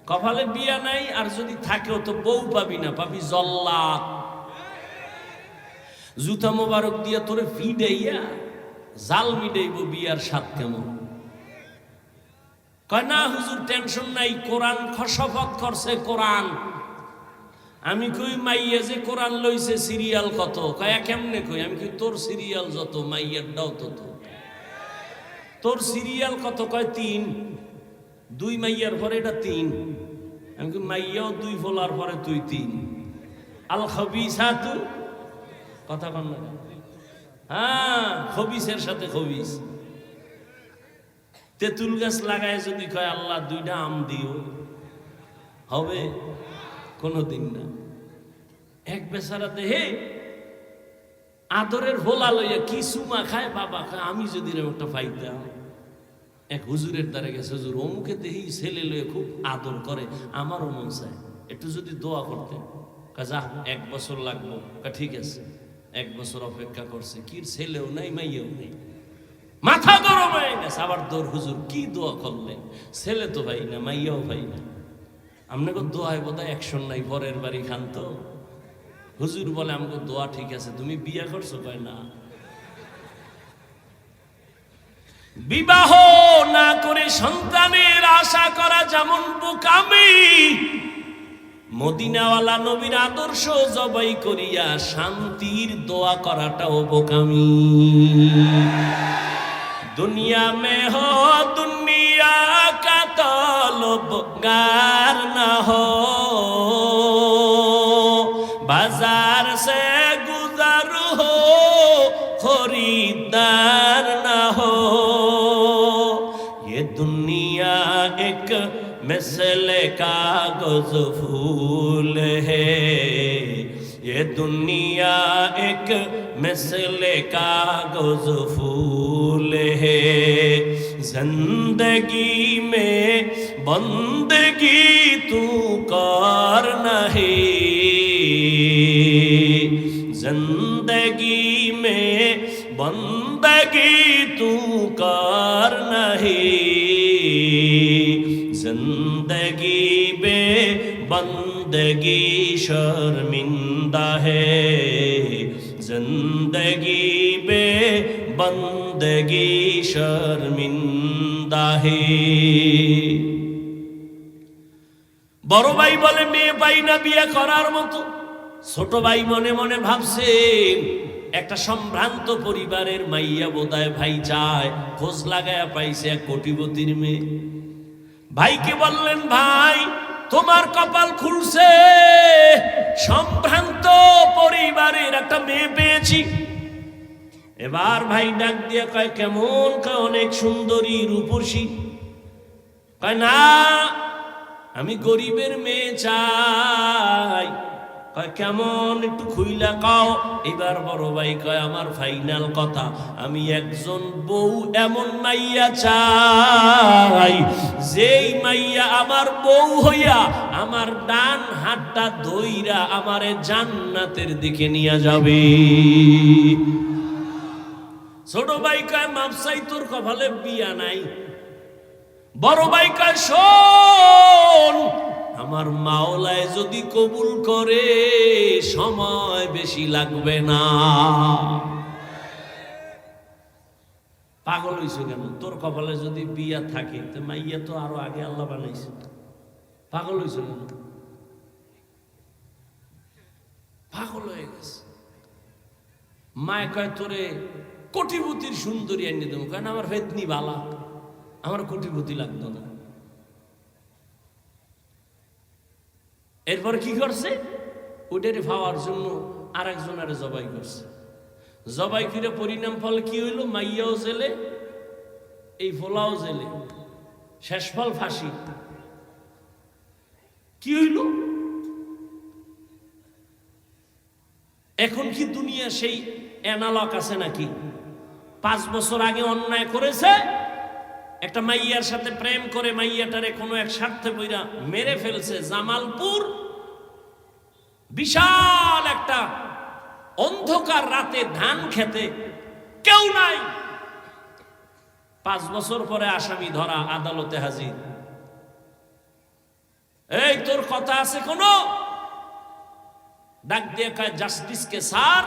কপালে বিয়া নাই, আর যদি থাকেও তো বউ পাবি না, পাবি জল্লাদ। জুতা মোবারক দিয়া তোরে ফিডাইয়া জাল মিডাইব বিয়ার স্বাদ কেমন। কয় না হুজুর টেনশন নাই, কোরআন শপথ করছে কোরআন। আমি কই মাইয়া যে কোরআন লইছে সিরিয়াল কত? কয় কেমনে কই? আমি কই তোর সিরিয়াল যত মাইয়ারটাও তত। তোর সিরিয়াল কত? কয় 3। 2 মাইয়ার পরে এটা 3। আমি কই মাইয়াও 2 ফলার পরে তুই 3। আল খবিসাতু, কথা কন না? হ্যাঁ, খবিসের সাথে খবিস। তেঁতুল গাছ লাগায় যদি কয় আল্লাহ 2টা আম দিও, হবে? কোনদিন না। এক বেচারাতে হে আদরের ভোলা লইয়া কি সুমা খায়, বাবা খায়, আমি যদি একটা পাইতাম। এক হুজুরের দ্বারা গেছে, হুজুর অমুকে দেখি ছেলে লইয়া খুব আদর করে, আমারও মন চায় একটু যদি দোয়া করতেন। যা 1 বছর লাগবো। ঠিক আছে, 1 বছর অপেক্ষা করছে, কি ছেলেও নাই মাইয়াও নেই, মাথা গরম হয়ে গেছে। আবার দৌড়, হুজুর কি দোয়া করলেন? ছেলে তো ভাই না, মাইয়াও ভাই না, আপনাকে দোয়ায় বোধহয় অ্যাকশন নাই, পরের বাড়ি খান তো। হুজুর বলে আমাকে দোয়া ঠিক আছে, তুমি বিয়ে করছো? কয় না। বিবাহ না করে সন্তানের আশা করা যেমন বোকামি, মদিনাওয়ালা নবীর আদর্শ জবাই করিয়া শান্তির দোয়া করাটাও বোকামি। दुनिया में हो दुनिया का तलबगार ना हो, बाजार से गुजर हो खरीदार ना हो। ये दुनिया एक मिसले कागज फूल है, ये दुनिया एक मिसले कागज फूल है। जिंदगी में बंदगी तू कर नहीं, जिंदगी में बंदगी तू कर नहीं, जिंदगी में बंदगी शर्मिंदा है, जिंदगी में बंदगी शर्मिंदा है। বড় ভাই বলে মেয়ে পাই না বিয়ে করার মতো। ছোট ভাই মনে মনে ভাবছে একটা সম্ভ্রান্ত পরিবারের মাইয়া বোধহয় ভাই চায়, খোঁজ লাগায়া পাইছে এক কোটিপতির মেয়ে। ভাইকে বললেন, ভাই তোমার কপাল খুলছে, সম্ভ্রান্ত পরিবারের একটা মেয়ে পেয়েছি। এবার ভাই ডাক দিয়ে কয়, কেমন? কয় অনেক সুন্দরী, রূপসী। কয় না, আমি গরিবের মেয়ে চাই। কয় কেমন? একটু খুইলা কাও। এবার বড় ভাই কয়, আমার ফাইনাল কথা, আমি একজন বউ এমন মাইয়া চাই, যেই মাইয়া আমার বউ হইয়া আমার ডান হাতটা ধইরা আমারে জান্নাতের দিকে নিয়ে যাবে। ছোট ভাই কয়, মাপসাই তোর কপালে বিয়া নাই। বড় ভাই কয়, শোন, আমার মাওলায় যদি কবুল করে সময় বেশি লাগবে না। পাগল হইছো কেন? তোর কপালে যদি বিয়া থাকে তো মাইয়া তো আরো আগে আল্লাহ বানাইছে। পাগল হইছো কেন? পাগল হয়ে গেছে। মায় কয়, তোরে কোটিপতির সুন্দরী এনে দেবো। কেন? আমার ফেতনি বালা, আমার কোটিপতি লাগতো না। এরপর কি করছে? ওটারে পাওয়ার জন্য আর একজনের জবাই করছে। জবাই ফিরে পরিণাম ফল কি হইল? মাইয়াও জেলে, এই ফোলাও জেলে, শেষ ফল ফাঁসি। কি হইল? এখন কি দুনিয়া সেই অ্যানালগ আছে নাকি? 5 বছর আগে অন্যায় করেছে, একটা মাইয়ার সাথে প্রেম করে মাইয়াটারে কোনো এক স্বার্থে বইরা মেরে ফেলছে। জামালপুর বিশাল একটা অন্ধকার রাতে ধান খেতে কেউ নাই, 5 বছর পরে আসামি ধরা, আদালতে হাজির। এই তোর কথা আছে কোনো? ডাক দিয়ে কয়, জাস্টিসকে স্যার,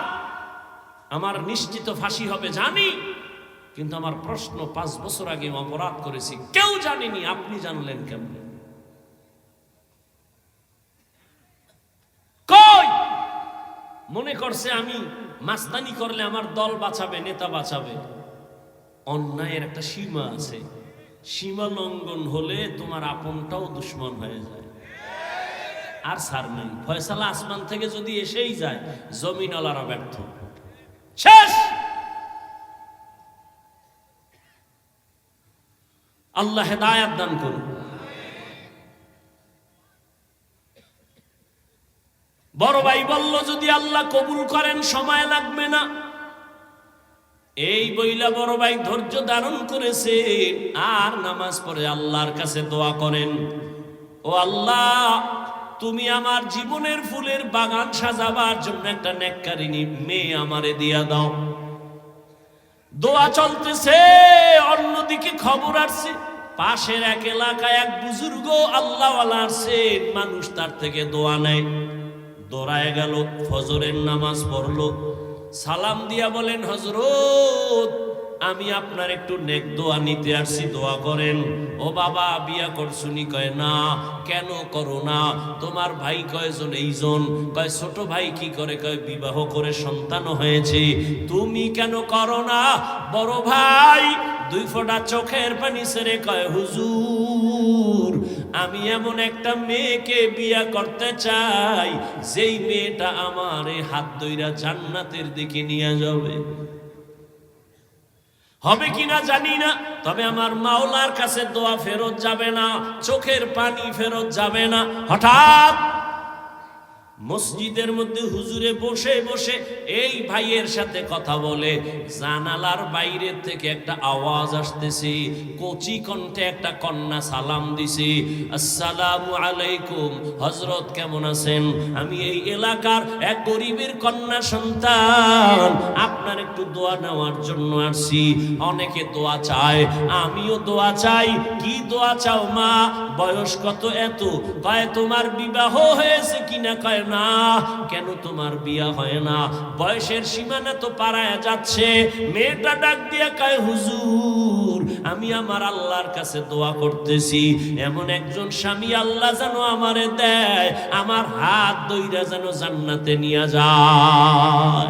আমার নিশ্চিত ফাঁসি হবে জানি, কিন্তু আমার প্রশ্ন 5 বছর আগে অপরাধ করেছি, কেউ জানেনি, আপনি জানলেন কেমন? কই মনে করছে আমি মাস্তানি করলে আমার দল বাঁচাবে, নেতা বাঁচাবে। অন্যায়ের একটা সীমা আছে, সীমা লঙ্ঘন হলে তোমার আপনটাও দুশ্মন হয়ে যায়। আর ছার নাই, ফয়সালা আসমান থেকে যদি এসেই যায়, জমিনওয়ালারা ব্যর্থ, শেষ। আল্লাহ হেদায়াত দান করুন। বড় ভাই বলল, যদি আল্লাহ কবুল করেন সময় লাগবে না। এই বইলা বড় ভাই ধৈর্য ধারণ করেছে, আর নামাজ পড়ে আল্লাহর কাছে দোয়া করেন, ও আল্লাহ, তুমি আমার জীবনের ফুলের বাগান সাজাবার জন্য একটা নেককারিনী মেয়ে আমারে দিয়া দাও। দোয়া চলতেছে, অন্যদিকে খবর আসছে পাশের এক এলাকায় এক বুজুর্গ আল্লাহওয়ালা আসছে, মানুষ তার থেকে দোয়া নেয়। দৌড়ায় গেল, ফজরের নামাজ পড়লো, সালাম দিয়া বলেন, হযরত আমি আপনার একটু নেক দোয়া নিতে আসছি, দোয়া করেন। ও বাবা বিয়া করছুনি? কয় না। কেন করো না? তোমার ভাই কয়জন? এইজন। কয় ছোট ভাই কি করে? কয় বিবাহ করে সন্তান হয়েছে। তুমি কেন করো না? বড় ভাই দুই ফোঁটা চোখের পানি ছেড়ে কয়, হুজুর আমি এমন একটা মেয়েকে বিয়া করতে চাই যেই মেয়েটা আমার এই হাত ধইরা জান্নাতের দিকে নিয়ে যাবে। হবে কিনা জানি না, তবে আমার মাওলার কাছে দোয়া ফেরত যাবে না, চোখের পানি ফেরত যাবে না। হঠাৎ মসজিদের মধ্যে হুজুরে বসে বসে এই ভাইয়ের সাথে কথা বলে, জানালার বাইরে থেকে একটা আওয়াজ আসতেছে, কচি কণ্ঠে একটা কন্যা সালাম দিছে, আসসালামু আলাইকুম হযরত, কেমন আছেন? আমি এই এলাকার এক গরিবের কন্যা সন্তান, আপনার একটু দোয়া নেওয়ার জন্য আসছি। অনেকে দোয়া চায়, আমিও দোয়া চাই। কি দোয়া চাও মা? বয়স কত? এত। কয় তোমার বিবাহ হয়েছে কিনা? কয় না। কেন তোমার বিয়া হয় না? বয়সের সীমানা তো পারায়া যাচ্ছে। মেয়েটা ডাক দিয়া কয়, হুজুর আমি আমার আল্লাহর কাছে দোয়া করতেছি, এমন একজন স্বামী আল্লাহ যেন আমারে দেয়, আমার হাত ধইরা যেন জান্নাতে নিয়ে যায়।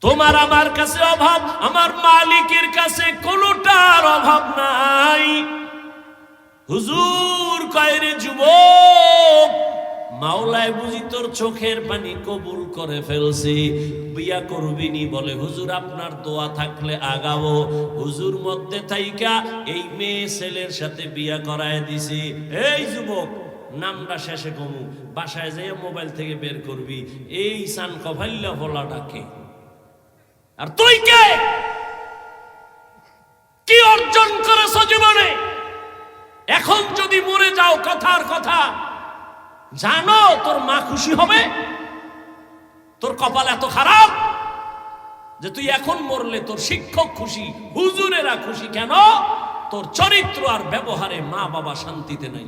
তোমার আমার কাছে অভাব, আমার মালিকের কাছে কোনোটার অভাব নাই। হুজুর কয়, রে যুবক, মাওলায় বুঝি তোর চোখের পানি কবুল করে ফেলছি, বিয়া করবি নি? বলে হুজুর আপনার দোয়া থাকলে আগাবো। হুজুর মধ্যে থাইকা এই মেয়ে ছেলের সাথে বিয়া করায় দিছি। এই যুবক, নামটা শেষে কমু, বাসায় যেয়ে মোবাইল থেকে বের করবি, এই সান কভাল্লা বলা ডাকে। আর তুই কে? কি অর্জন করেছ জীবনে? এখন যদি মরে যাও, কথার কথা জানো তোর মা খুশি হবে? তোর কপাল এত খারাপ যে তুই এখন মরলে তোর শিক্ষক খুশি, হুজুরেরা খুশি। কেন? তোর চরিত্র আর ব্যবহারে মা বাবা শান্তিতে নাই।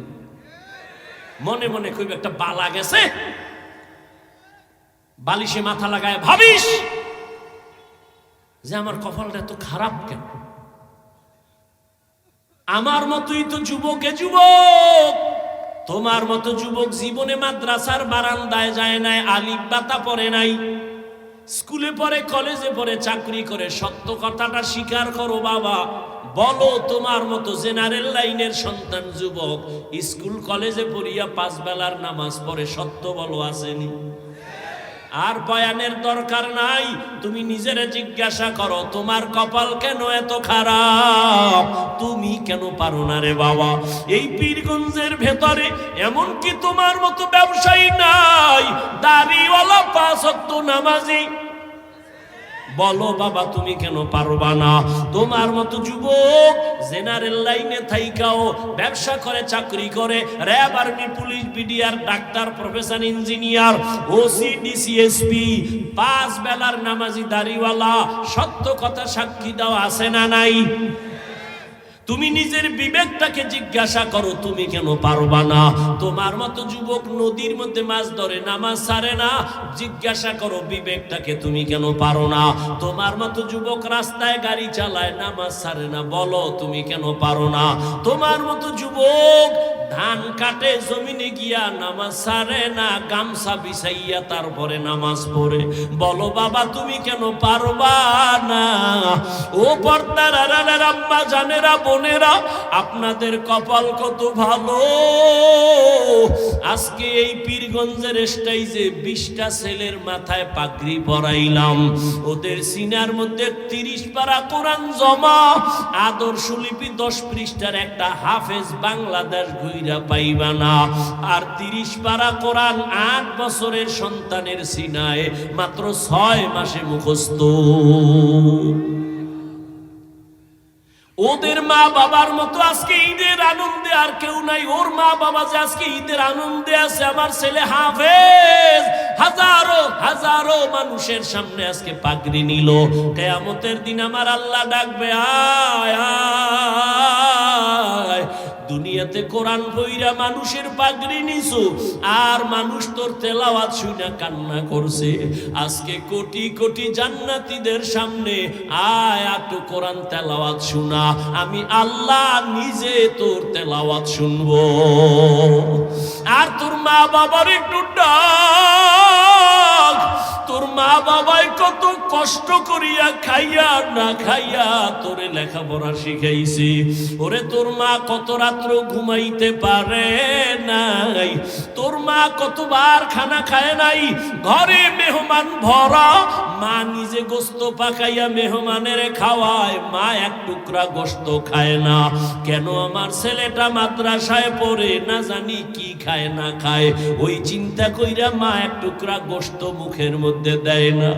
মনে মনে কইবে একটা বালা গেছে, বালিশে মাথা লাগায় ভাবিস যে আমার কপালটা এত খারাপ কেন? আমার মতোই তো যুবকে যুবক, তোমার মতো যুবক জীবনে মাদ্রাসার বারান্দায় যায় নাই, আলিফ বাতা পড়ে নাই, স্কুলে পড়ে, কলেজে পড়ে, চাকরি করে। সত্য কথাটা স্বীকার করো বাবা। বলো তোমার মতো জেনারেল লাইনের সন্তান যুবক স্কুল কলেজে পড়িয়া 5 বেলার নামাজ পড়ে, সত্য বলো আসেনি? আর বয়ানের দরকার নাই, তুমি নিজেরে জিজ্ঞাসা করো তোমার কপাল কেন এত খারাপ, তুমি কেন পারো না রে বাবা? এই পীরগঞ্জের ভেতরে এমন কি তোমার মতো ব্যবসায়ী নাই, দাড়িওয়ালা 5 ওয়াক্ত নামাজি? বলো বাবা তুমি কেন পারবা না? তোমার মতো যুবক জেনারেল লাইনে থাইকাও ব্যবসা করে, চাকরি করে, RAB, army, police, BDR, doctor, professor, engineer, OC, DC SP, 5 বেলার নামাজি দাড়িওয়ালা। সত্য কথা সাক্ষী দাও, আছে না নাই? তুমি নিজের বিবেকটাকে জিজ্ঞাসা করো তুমি কেন পারবা না? তোমার মতো যুবক নদীর মধ্যে মাছ ধরে, নামাজ ছাড়ে না, জিজ্ঞাসা করো বিবেকটাকে তুমি কেন পারো না? তোমার মতো যুবক রাস্তায় গাড়ি চালায়, নামাজ ছাড়ে না, বলো তুমি কেন পারো না? তোমার মতো যুবক ধান কাটে, জমিনে গিয়া নামাজ ছাড়ে না, গামছা বিছাইয়া তারপরে নামাজ পড়ে, বলো বাবা তুমি কেন পারবা না? ও পর্দার আড়ালের আম্মা জানেরা, বোনেরা, আপনাদের কপাল কত ভালো। আজকে এই পীরগঞ্জের স্টেজে 20টা ছেলের মাথায় পাগড়ি পরাইলাম, ওদের সিনার মধ্যে 30 পারা কোরআন জমা, আদর্শ লিপি 10 পৃষ্ঠার একটা হাফেজ বাংলাদেশ ঘুইরা পাইবা না। আর 30 পারা কোরআন 8 বছরের সন্তানের সিনায় মাত্র 6 মাসে মুখস্থ। ওদের মা বাবার মতো আজকে ঈদের আনন্দে আর কেউ নাই। ওর মা বাবা যে আজকে ঈদের আনন্দে আছে, আমার ছেলে হাফেজ হাজারো হাজারো মানুষের সামনে আজকে পাগড়ি নিল। কিয়ামতের দিন আমার আল্লাহ ডাকবে, আয় আয়, দুনিয়াতে কোরআন পইরা মানুষের পাগড়ি নিছো, আর মানুষ তোর তেলাওয়াত শুনে কান্না করছে। আজকে কোটি কোটি জান্নাতীদের সামনে আয়, একটু কোরআন তেলাওয়াত শোনা, আমি আল্লাহ নিজে তোর তেলাওয়াত শুনবো। আর তোর মা বাবার একটু ডাক, তোর মা বাবাই কত কষ্ট করিয়া খাইয়া না খাইয়া তোরে লেখাপড়া শিখাইছে। ওরে তোর মা কত রাত্র ঘুমাইতে পারে নাই, তোর মা কতবার খানা খায় নাই। ঘরে মেহমান ভরা, মা নিজে গোস্ত পাকাইয়া মেহমানের খাওয়ায়, মা এক টুকরা গোস্ত খায় না। কেন? আমার ছেলেটা মাদ্রাসায় পড়ে, না জানি কি খায় না খায়, ওই চিন্তা কইরা মা এক টুকরা গোস্ত মুখের মধ্যে দেয় না।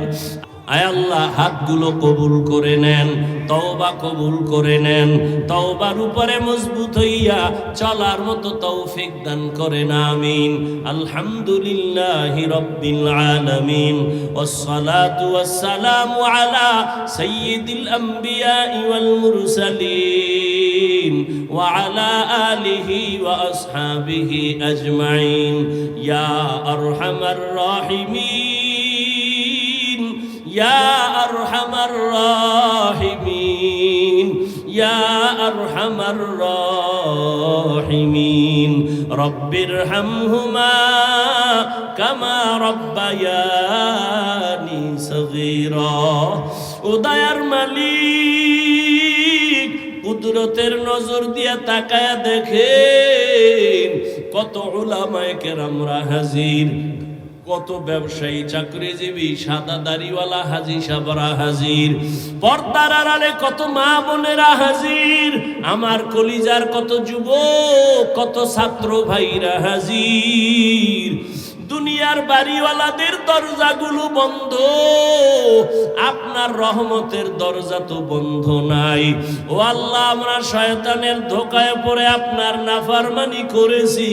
আয় আল্লাহ, হাতগুলো কবুল করে নেন, তওবা কবুল করে নেন, তওবার উপরে মজবুত হইয়া চলার মতো তৌফিক দান করেন, আমিন। আলহামদুলিল্লাহি রাব্বিল আলামিন, ওয়াসসালাতু ওয়াসসালামু আলা সাইয়্যিদিল আমবিয়া ওয়াল মুরসালিন ওয়া আলা আলিহি ওয়া আসহাবিহি আজমাইন। ইয়া আরহামার রাহিমিন, ইয়া আরহামার রাহিমিন, ইয়া আরহামার রাহিমিন। রব্বিরহামহুমা কামা রব্বায়ানি সগীরা। ও দয়ার মালিক, কুদরতের নজর দিয়া তাকায়া দেখেন কত উলামায়ে কেরামরা হাজির, কত ব্যবসায়ী চাকরিজীবী সাদা দাড়িওয়ালা হাজি সাবরা হাজির, পর্দার আড়ালে কত মা বোনেরা হাজির, আমার কলিজার কত যুবক, কত ছাত্র ভাইরা হাজির। দুনিয়ার বাড়িওয়ালাদের দরজাগুলো বন্ধ, আপনার রহমতের দরজা তো বন্ধ নাই। ও আল্লাহ, আমরা শয়তানের ধোকায় পড়ে আপনার নাফরমানি করেছি।